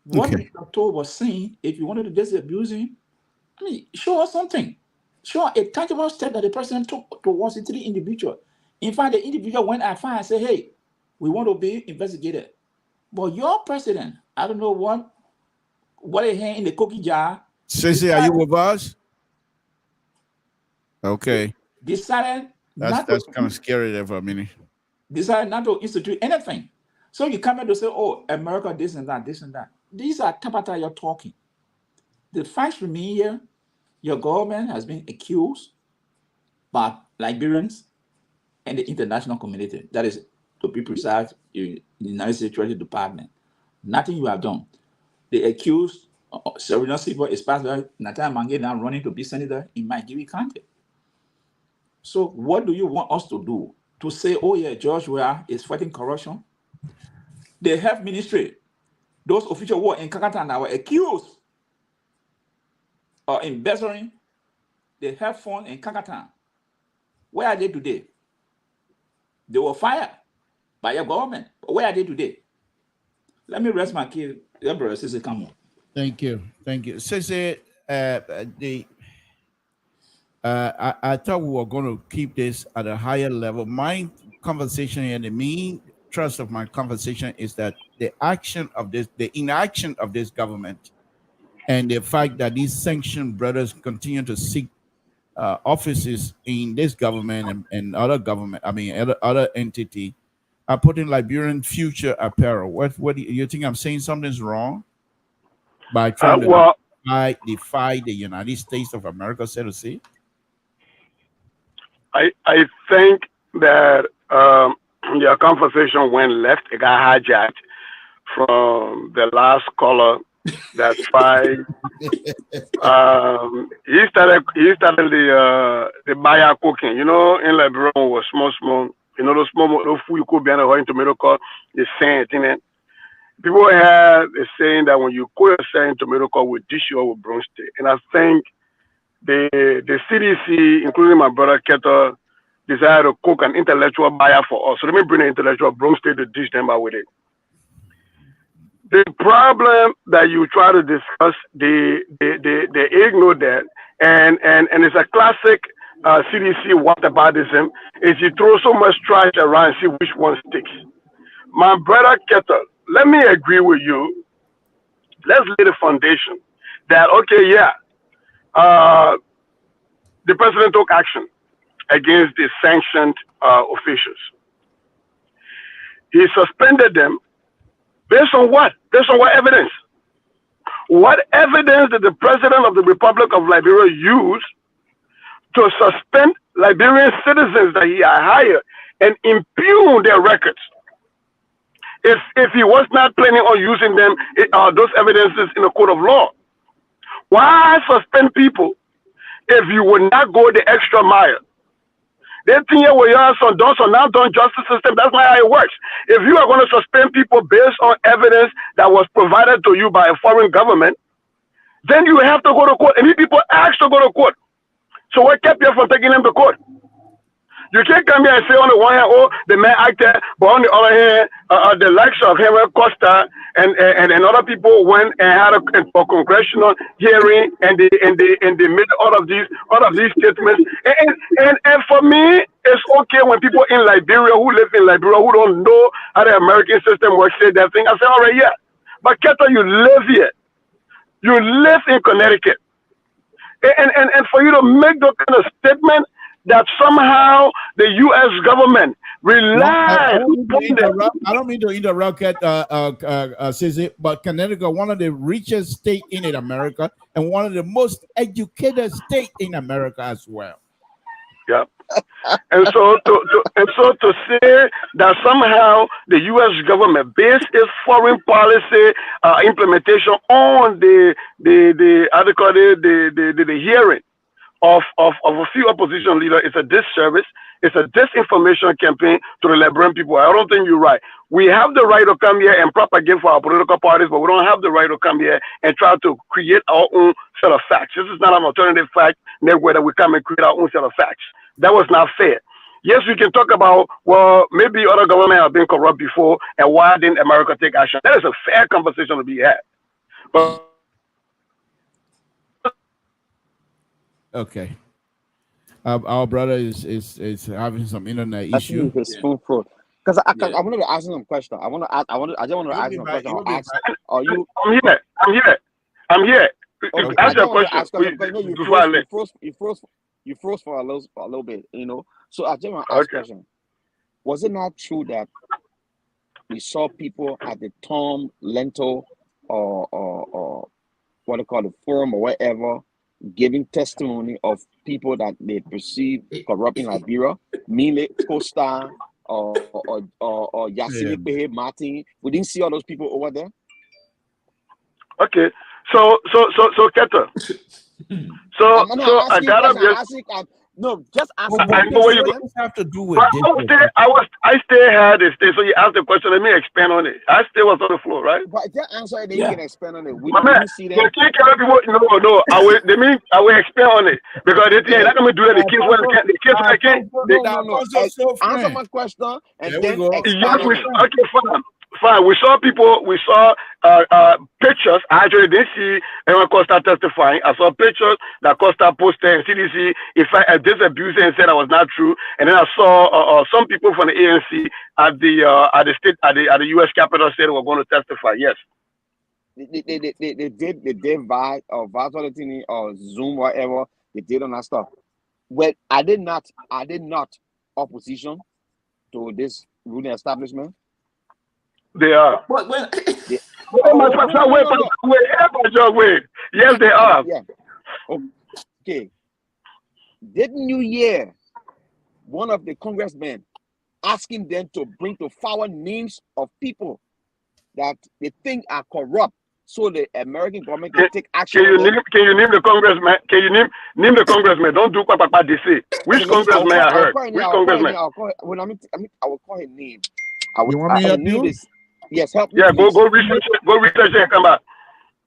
What the doctor was saying, if you wanted to disabuse him, show us something. Show a tangible step that the president took towards the three individual. In fact, the individual went and found and said, hey, we want to be investigated. But your president, I don't know what is here in the cookie jar. Sissy, are you with us? Okay. Decided that's kind of scary there for a minute. Decided not to institute anything. So you come here to say, oh, America, this and that, this and that. These are tapata you're talking. The facts remain here. Your government has been accused by Liberians and the international community. That is, to be precise, the United States Treasury Department. Nothing you have done. They accused Serena Silva, especially Nathan Mange, now running to be senator in my Giri County. So what do you want us to do? To say, oh yeah, George Weah is fighting corruption? The health ministry, those officials who were in Kakatan that were accused of embezzling the health fund in Kakatan, where are they today? They were fired by your government. Where are they today? Let me rest my case. Come on. Thank you. Thank you. Sissy, I thought we were going to keep this at a higher level. My conversation and the main thrust of my conversation is that the inaction of this government and the fact that these sanctioned brothers continue to seek offices in this government and other government, other entity, are putting Liberian future at peril. What do you think? I'm saying something's wrong by trying to defy the United States of America, so to say? I think that your conversation went left. It got hijacked from the last caller. That's why he started the buyer cooking. You know, in Liberia was small. You know, those small food you could be on the tomato called the same thing. People have a saying that when you cook a certain tomato called with dish or with broomstick, and I think the CDC, including my brother Keto, decided to cook an intellectual buyer for us. So let me bring an intellectual broomstick to dish them out with it. The problem that you try to discuss, they ignore that, and it's a classic CDC whataboutism, is you throw so much trash around and see which one sticks. My brother Keto, let me agree with you. Let's lay the foundation that, okay, yeah, the president took action against the sanctioned officials. He suspended them based on what? Based on what evidence? What evidence did the president of the Republic of Liberia use to suspend Liberian citizens that he had hired and impugn their records? If he was not planning on using them, those evidences in a court of law, why suspend people if you would not go the extra mile? They think we are some now done justice system. That's not how it works. If you are going to suspend people based on evidence that was provided to you by a foreign government, then you have to go to court. And these people asked to go to court. So what kept you from taking them to court? You can't come here and say on the one hand, oh, the man acted, but on the other hand, the likes of Henry Costa and other people went and had a congressional hearing and they made all of these statements. And for me, it's okay when people in Liberia who live in Liberia who don't know how the American system works say that thing. I say, all right, yeah. But Keto, you live here. You live in Connecticut. And for you to make that kind of statement that somehow the U.S. government relies upon them. I don't mean to interrupt, Sissy, but Connecticut, one of the richest states in America and one of the most educated states in America as well. Yeah. And so to say that somehow the U.S. government based its foreign policy implementation on the hearing of a few opposition leaders is a disservice. It's a disinformation campaign to the Liberian people. I don't think you're right. We have the right to come here and propagate for our political parties, but we don't have the right to come here and try to create our own set of facts. This is not an alternative fact network that we come and create our own set of facts. That was not fair. Yes, we can talk about, well, maybe other governments have been corrupt before, and why didn't America take action? That is a fair conversation to be had. But okay. Our brother is having some internet issue. His phone fraud. Because I wanted to ask him a question. I just want to ask him a question. Are you? I'm here. Okay. Ask your question. You froze for a little bit, you know. So I just want to ask a question. Was it not true that we saw people at the Tom Lento or what they call the forum or whatever giving testimony of people that they perceive corrupt in Liberia, Mile Costa or Yasili Pehe Martin? We didn't see all those people over there. Okay, so Keto. I gotta no, just ask. I know what you have to do with this. I still had this thing, so you asked the question. Let me expand on it. I still was on the floor, right? But just answer it, then you can expand on it. We didn't see that. No. I will expand on it because they're not going to do that. The kids can't. Answer my question and then expand on it. Okay, fine. We saw pictures. I actually didn't see anyone Costa testifying. I saw pictures that Costa posted in CDC. If I disabused and said I was not true, and then I saw some people from the ANC at the U.S. Capitol said they were going to testify. Yes. They did volatility or Zoom, whatever they did on that stuff. Well, I did not opposition to this ruling establishment. They are. Yes, they are. Yeah. Okay. Didn't you hear one of the congressmen asking them to bring to forward names of people that they think are corrupt, so the American government can take action? Can you name the congressman? Can you name the congressman? Don't do what they say. Which congressman I heard? Which congressman? I will call his name. You want me to help you? Yes, help me. Yeah, go research it and come back.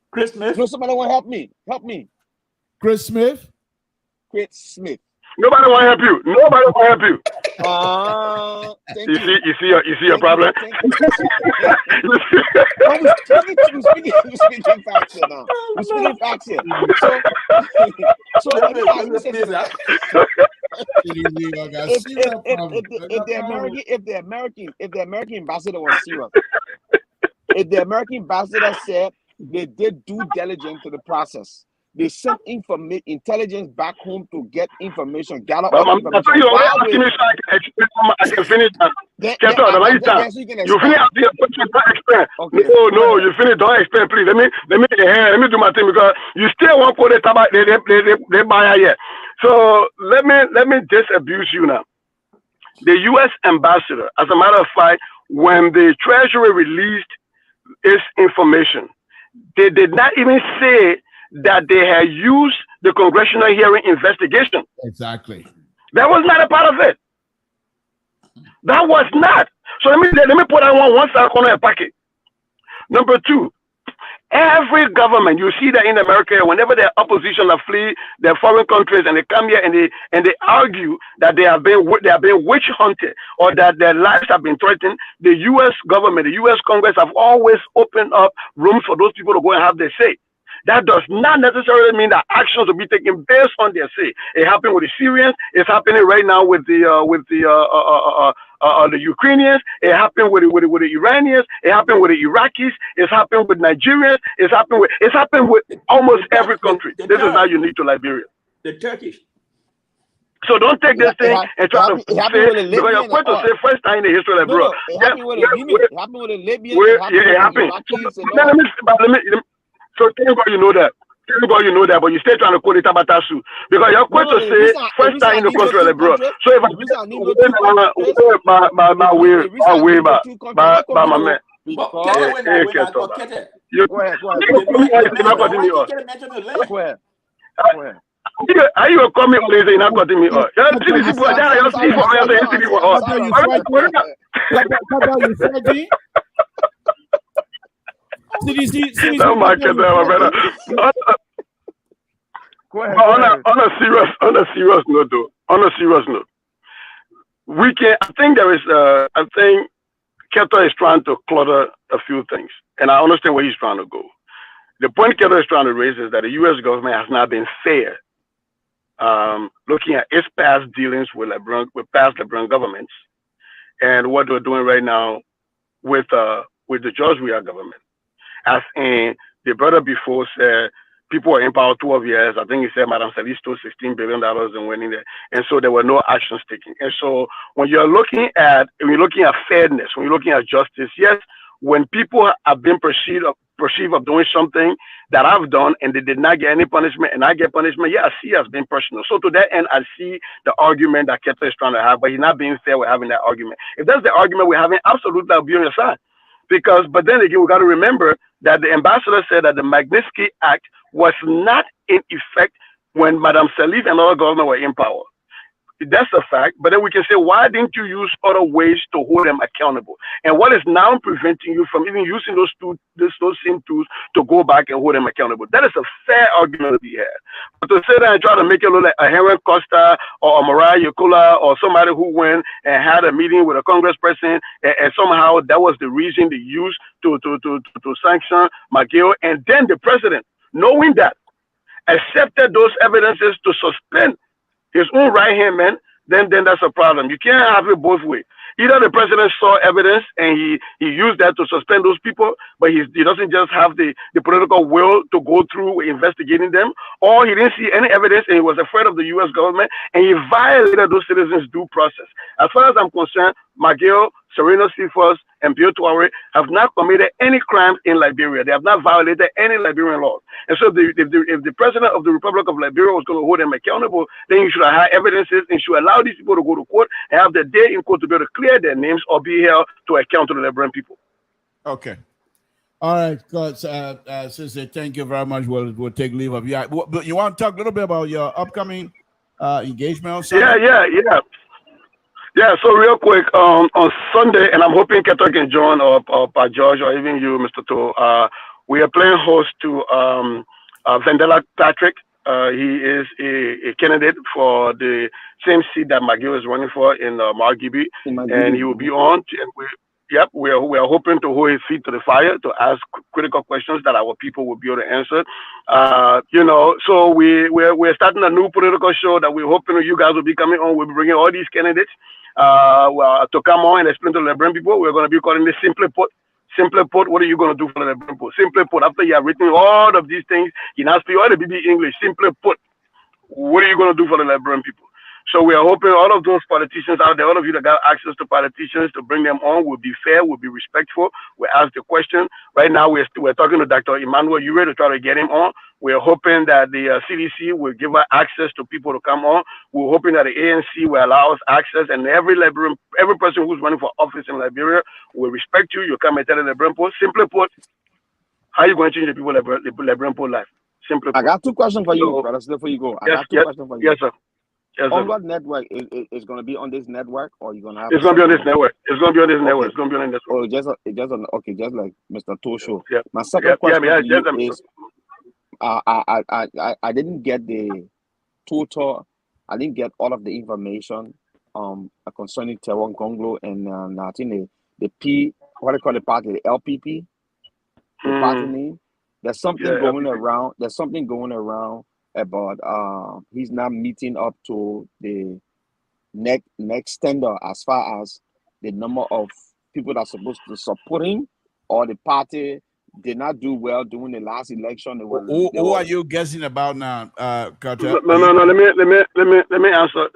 Chris Smith. No, somebody want to help me. Help me. Chris Smith. Chris Smith. Nobody want to help you. Nobody want to help you. You see your problem. We're speaking facts here now. We're speaking facts here. If the American ambassador was serious, if the American ambassador said they did due diligence to the process, They sent intelligence back home to get information, gather But all I thought you information. already asking me so I can explain. I can finish that. Then Get out. so you can You finish asking your question. Don't explain. Okay. No. You finish. Don't explain, please. Let me do my thing because you still want to talk about they buy here. So let me disabuse you now. The U.S. ambassador, as a matter of fact, when the Treasury released its information, they did not even say that they had used the congressional hearing investigation. Exactly. That was not a part of it. That was not. So let me put that one side corner and pack it. Number two, every government, you see that in America, whenever the opposition are flee their foreign countries and they come here and they argue that they have been witch hunted or that their lives have been threatened, the U.S. government, the U.S. Congress have always opened up rooms for those people to go and have their say. That does not necessarily mean that actions will be taken based on their say. It happened with the Syrians. It's happening right now with the Ukrainians. It happened with the Iranians. It happened with the Iraqis. It's happened with Nigerians. It's happened with almost every country. This is not unique to Liberia. The Turkish. So don't take this thing and try to say, because you're going to say first time in the history of Liberia. It happened with the Libyans. It happened. So thank God you know that. Thank God you know that, but you still trying to call it Tabatasu. Because you're going to say first time in the country, bro. So if are you coming or is it not cutting me off? On a serious note, though. On a serious note, we can. I think there is. I think Keto is trying to clutter a few things, and I understand where he's trying to go. The point Keto is trying to raise is that the U.S. government has not been fair. Looking at its past dealings with past Liberian governments, and what they're doing right now with the George Weah government. As in, the brother before said, people were in power 12 years. I think he said Madam Salis stole $16 billion and went in there. And so there were no actions taken. And so when you're looking at fairness, when you're looking at justice, yes, when people have been perceived of doing something that I've done and they did not get any punishment and I get punishment, yeah, I see it as being personal. So to that end, I see the argument that Keto is trying to have, but he's not being fair with having that argument. If that's the argument we're having, absolutely I'll be on your side. But then again, we got to remember that the ambassador said that the Magnitsky Act was not in effect when Madame Salif and other government were in power. That's a fact. But then we can say, why didn't you use other ways to hold them accountable? And what is now preventing you from even using those same tools to go back and hold them accountable? That is a fair argument to be had. But to say that and try to make it look like a Henry Costa or a Mariah Yakola or somebody who went and had a meeting with a congressperson and somehow that was the reason they used to sanction McGill, and then the president, knowing that, accepted those evidences to suspend his own right-hand man, then that's a problem. You can't have it both ways. Either the president saw evidence and he used that to suspend those people, but he doesn't just have the political will to go through investigating them, or he didn't see any evidence and he was afraid of the U.S. government and he violated those citizens' due process. As far as I'm concerned, McGill, Serena Cephas, and Pierre Touare have not committed any crimes in Liberia. They have not violated any Liberian laws. And so if the president of the Republic of Liberia was going to hold them accountable, then you should have evidences and should allow these people to go to court and have their day in court to be able to clear their names or be held to account to the Liberian people. Okay. All right, guys. Sister, thank you very much. We'll take leave of you. But you want to talk a little bit about your upcoming engagement on Sunday? Yeah, so real quick, on Sunday, and I'm hoping Keto can join or Pa George or even you, Mr. To, we are playing host to Vendela Patrick. He is a candidate for the same seat that McGill is running for in Margibi, and he will be on. And we are hoping to hold his feet to the fire to ask critical questions that our people will be able to answer. So we're starting a new political show that we're hoping you guys will be coming on. We'll be bringing all these candidates to come on and explain to the Liberian people. We're going to be calling this Simply Put. Simply put, what are you going to do for the Liberian people? Simply put, after you have written all of these things, you now speak all the BB English. Simply put, what are you going to do for the Liberian people? So we are hoping all of those politicians out there, all of you that got access to politicians, to bring them on, will be fair, will be respectful. We ask the question. Right now, we're talking to Dr. Emmanuel Ure to try to get him on. We're hoping that the CDC will give us access to people to come on. We're hoping that the ANC will allow us access, and every person who's running for office in Liberia will respect you. You come and tell the Liberian people. Simply put, how are you going to change the people Liberian people life? Simply put. I got two questions for you, brother. Before you go, I got two questions for you. Yes, sir. Yes, on what network is going to be on this network, or you going to have? It's going to be on this network. It's going to be on this network. It's going to be on this. Oh, just like Mr. Tosho. Yeah. My second question to you is, I didn't get the total. I didn't get all of the information concerning Taiwan Conglo and I think the what do you call the party, the LPP, the party name. There's something going around. There's something going around about he's not meeting up to the next tender as far as the number of people that are supposed to support him, or the party did not do well during the last election. Who are you guessing about now, Carter? No. Let me answer,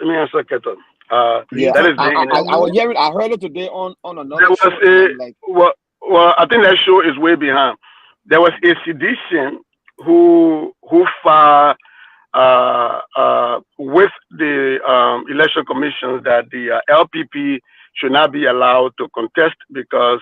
Keto. That is I was hearing. I heard it today on another show. Well, I think that show is way behind. There was a sedition who filed with the election commissions that the LPP should not be allowed to contest because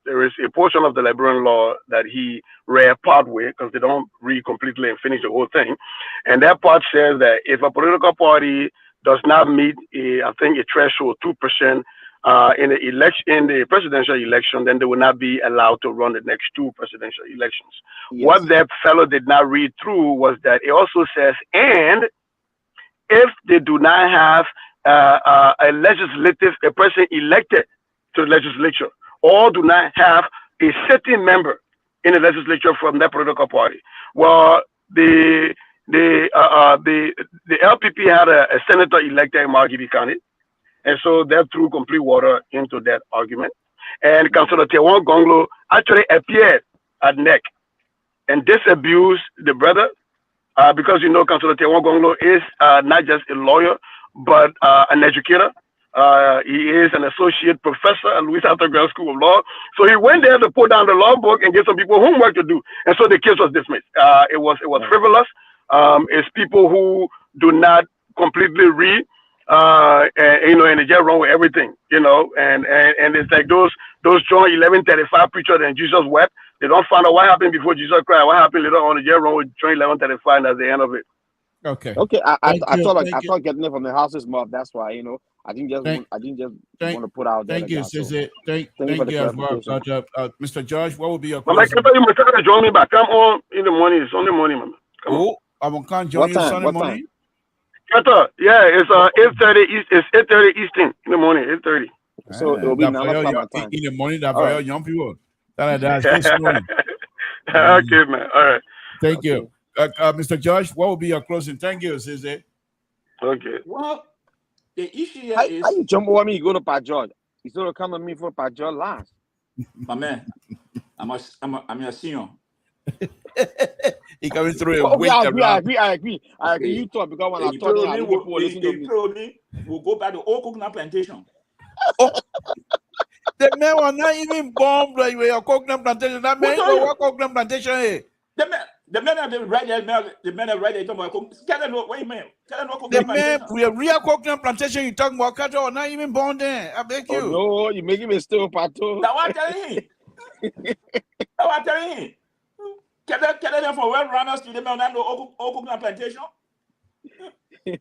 there is a portion of the Liberian law that he read part way, because they don't read completely and finish the whole thing. And that part says that if a political party does not meet a threshold 2% in the presidential election, then they will not be allowed to run the next two presidential elections. Yes. What that fellow did not read through was that it also says, and if they do not have a person elected to the legislature, or do not have a sitting member in the legislature from that political party. Well, the LPP had a senator elected in Margibi County. And so that threw complete water into that argument. And Councillor Taiwan Gonglo actually appeared at NEC and disabused the brother because, Councillor Taiwan Gonglo is not just a lawyer, but an educator. He is an associate professor at Louis Arthur Girls School of Law. So he went there to put down the law book and give some people homework to do. And so the case was dismissed. It was frivolous. It's people who do not completely read. And they just wrong with everything, and it's like those John 11:35 preachers and Jesus wept. They don't find out what happened before Jesus cried. What happened later on? They just wrong with John 11:35, and that's the end of it. Okay. I thought getting it from the house's mouth. That's why I didn't just want to put out. Thank you, Sissy. Thank you as well, Mr. George. What will be your question? You must try to join me back. Come on in the morning. It's Sunday morning, man. I can't join you Sunday morning. Yeah, it's 8:30 East. It's 8:30 Eastern in the morning. 8:30. So it will be 9 o'clock in the morning. That for young people. That's morning. Okay, man. All right. Thank you, Mr. George. What will be your closing? Thank you, Cisse. Okay. Well, the issue here is how you jump over me? You go to Pat George. You sort of come to me for Pat George last. My man, I'm a senior. He coming through. I agree. You talk because when I told you, people listen to me. We'll go back to old coconut plantation. The men were not even born like your coconut plantation. That man what coconut plantation is. The men are right there. The men are right there. Wait a minute. The men, real coconut plantation you talking about, cattle are not even born there. I beg you. Oh, no, you're making me still pato. Now I'm telling you. Can them for well runners to the men on the coconut plantation?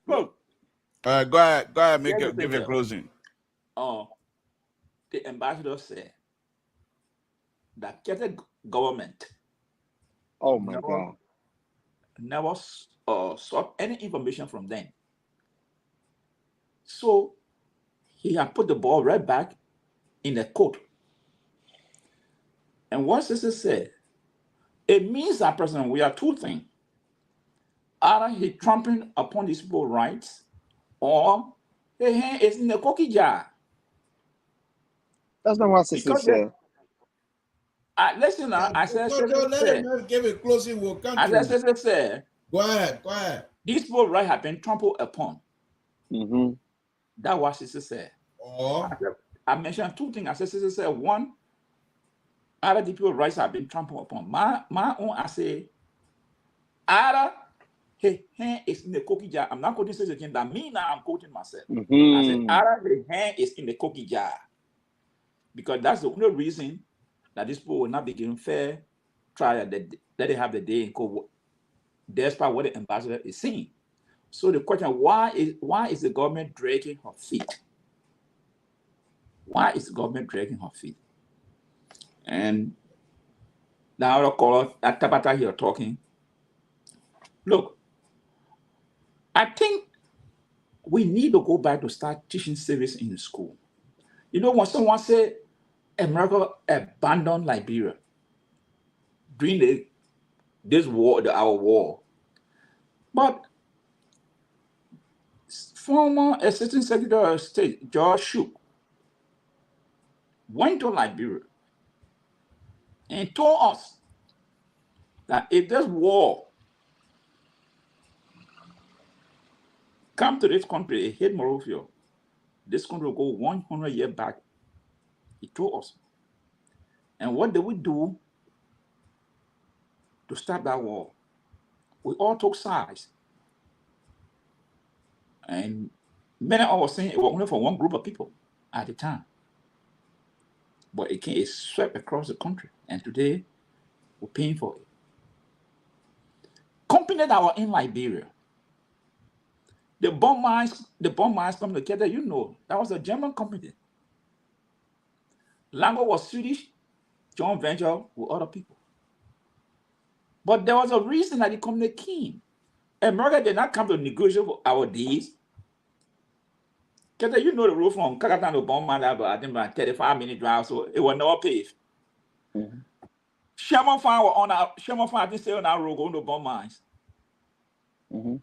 Go ahead, give a closing. The ambassador said that the government never sought any information from them. So he had put the ball right back in the court. And what Sissy said, it means that, President, we are two things. Either he trampling upon these people's rights, or it's in the cookie jar. That's not what Sissy said. Listen, I said, let him give a closing. We'll come I to said, go ahead, go ahead. These people right have been trampled upon. That was sister said. Oh. I mentioned two things. I said, sister said, one, other people's rights have been trampled upon. My own, I say, other his hand is in the cookie jar. I'm not quoting this again. That me now I'm quoting myself. I said, other his hand is in the cookie jar. Because that's the only reason that these people will not be given fair trial that they have the day in court, despite what the ambassador is saying. So the question, why is the government dragging her feet? Why is the government dragging her feet? And now the caller, Tabata here talking. Look, I think we need to go back to start teaching civics in the school. You know, when someone say America abandoned Liberia during this war, our war, but former Assistant Secretary of State George Shoup went to Liberia and told us that if this war come to this country, it hit Monrovia, this country will go 100 years back. He told us. And what did we do to stop that war? We all took sides. And many of us saying it was only for one group of people at the time. But it swept across the country. And today, we're paying for it. Companies that were in Liberia, the bomb mines come together, you know, that was a German company. Lango was Swedish, joint venture with other people. But there was a reason that the company came. America did not come to negotiate for our days. Because you know the road from Kakatan to bomb mine, I think about 35-minute drive, so it was not paved. Sherman Farm were on our Sherman Farm, I think, stay on our road going to bomb mines. What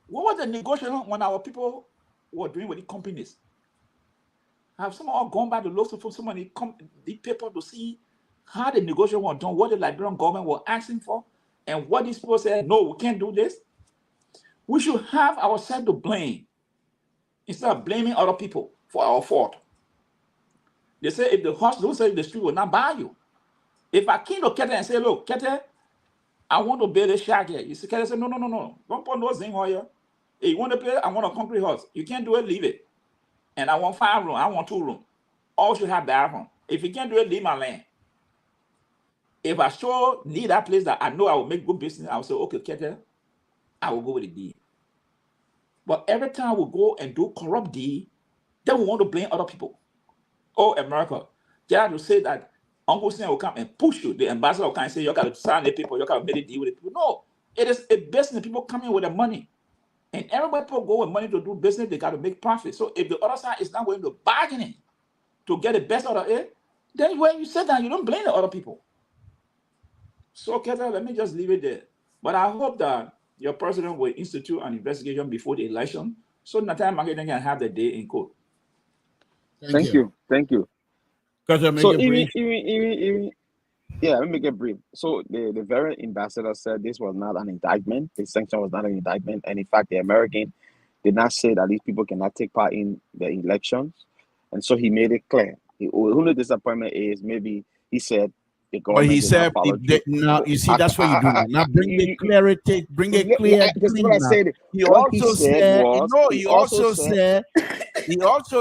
was the negotiation when our people were doing with the companies? Have someone gone back to look for some of the paper to see how the negotiation was done, what the Liberian government was asking for, and what these people said, no, we can't do this? We should have ourselves to blame instead of blaming other people for our fault. They say if the horse don't say the street will not buy you. If I came to Kete and say, look, Kete, I want to build a shack here. You see, Kete say, no. Don't put no thing here. If you want to play, I want a concrete house. You can't do it, leave it. And I want 5 rooms, I want 2 rooms. All should have bathroom. If you can't do it, leave my land. If I sure need that place that I know I will make good business, I will say, okay, Kete, I will go with the deal. But every time we go and do corrupt deal, then we want to blame other people. Oh, America. They have to say that Uncle Sam will come and push you. The ambassador will come and say, you got to sign the people, you got to make a deal with the people. No, it is a business. People coming with the money. And everybody people go with money to do business, they got to make profit. So if the other side is not going to bargaining to get the best out of it, then when you say that, you don't blame the other people. So, Keta, let me just leave it there. But I hope that your president will institute an investigation before the election so Nathan Marketing can have the day in court. Thank you. So even yeah, let me make it brief. So the very ambassador said this was not an indictment. The sanction was not an indictment. And in fact, the American did not say that these people cannot take part in the elections. And so he made it clear. The only disappointment is maybe he said the government. But he said, now you see, that's what you do. Now bring the clarity, bring it clear. He also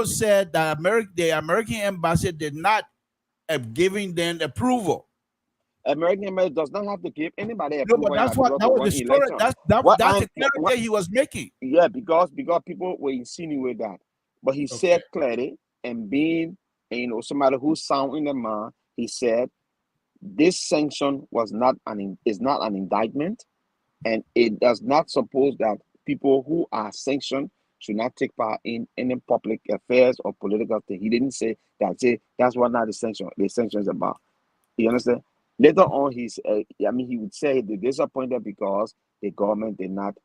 said that the American embassy did not giving them approval. American embassy does not have to give anybody approval. No, but that was the story. That's the clarity he was making. Yeah, because people will insinuate that. But he said clearly, and being somebody who's sound in the mind, he said this sanction is not an indictment, and it does not suppose that people who are sanctioned should not take part in any public affairs or political thing. He didn't say that. That's what not the sanction is about. You understand? Later on, he would say they're disappointed because the government did not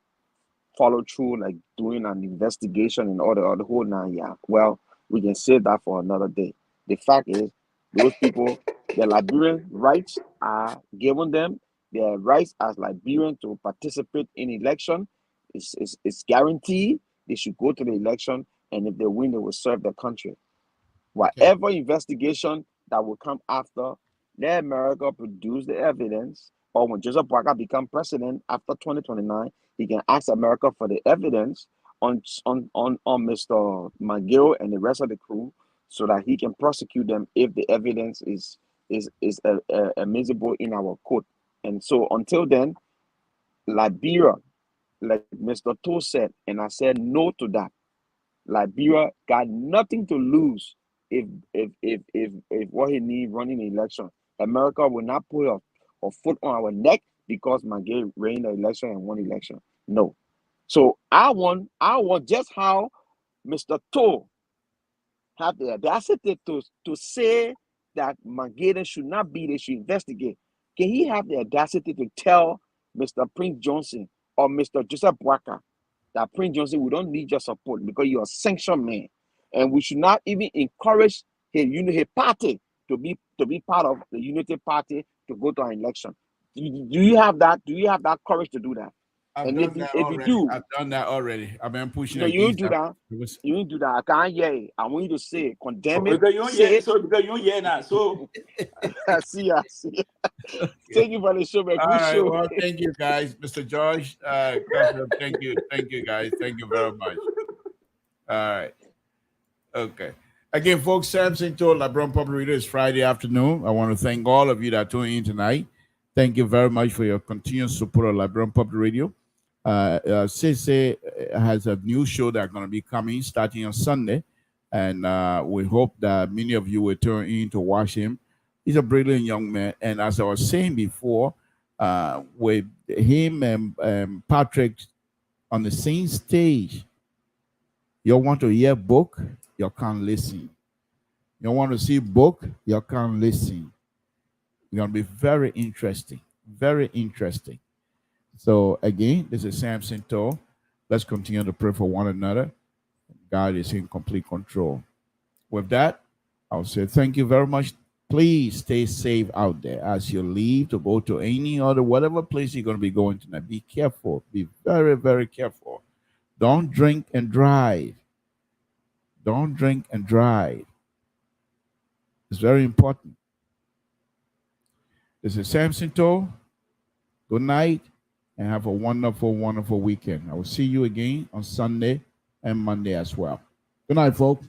follow through, like doing an investigation in order of the whole 9 years. Well, we can say that for another day. The fact is, Those people, their Liberian rights are given them. Their rights as Liberians to participate in election is guaranteed. They should go to the election, and if they win, they will serve the country. Whatever investigation that will come after, let America produce the evidence, or when Joseph Boakai become president after 2029, he can ask America for the evidence on Mr. McGill and the rest of the crew, so that he can prosecute them if the evidence is admissible in our court. And so until then, Liberia, like Mr. Toh said, and I said no to that. Liberia got nothing to lose if what he need running the election. America will not put a foot on our neck because McGill ran the election and won the election. No. So I want just how Mr. Toh have the audacity to say that McGill should not be, they should investigate. Can he have the audacity to tell Mr. Prince Johnson or Mr. Joseph Boakai that Prince Johnson, we don't need your support because you're a sanctioned man, and we should not even encourage his party to be part of the Unity Party to go to an election? Do you have that? Do you have that courage to do that? I've And done that already. I've done that already. I've been pushing. No, you don't do that. You don't do that. I can't hear it. I want you to say it. Condemn it. Because you don't hear, so because you don't hear now. So I see. Okay. Thank you for the show, man. All Good right. show. Well, thank you, guys. Mr. George, thank you, guys. Thank you very much. All right. Okay. Again, folks, Samson told LIBERIA Public Radio is Friday afternoon. I want to thank all of you that tuned in tonight. Thank you very much for your continued support of LIBERIA Public Radio. Sese has a new show that's going to be coming starting on Sunday, and we hope that many of you will turn in to watch him. He's a brilliant young man, and as I was saying before, with him and Patrick on the same stage, you want to hear book, you can't listen. You want to see book, you can't listen. It's going to be very interesting, very interesting. So again, this is Samson Toh. Let's continue to pray for one another. God is in complete control. With that, I'll say thank you very much. Please stay safe out there as you leave to go to any other, whatever place you're going to be going tonight. Be careful. Be very, very careful. Don't drink and drive. Don't drink and drive. It's very important. This is Samson Toh. Good night. And have a wonderful, wonderful weekend. I will see you again on Sunday and Monday as well. Good night, folks.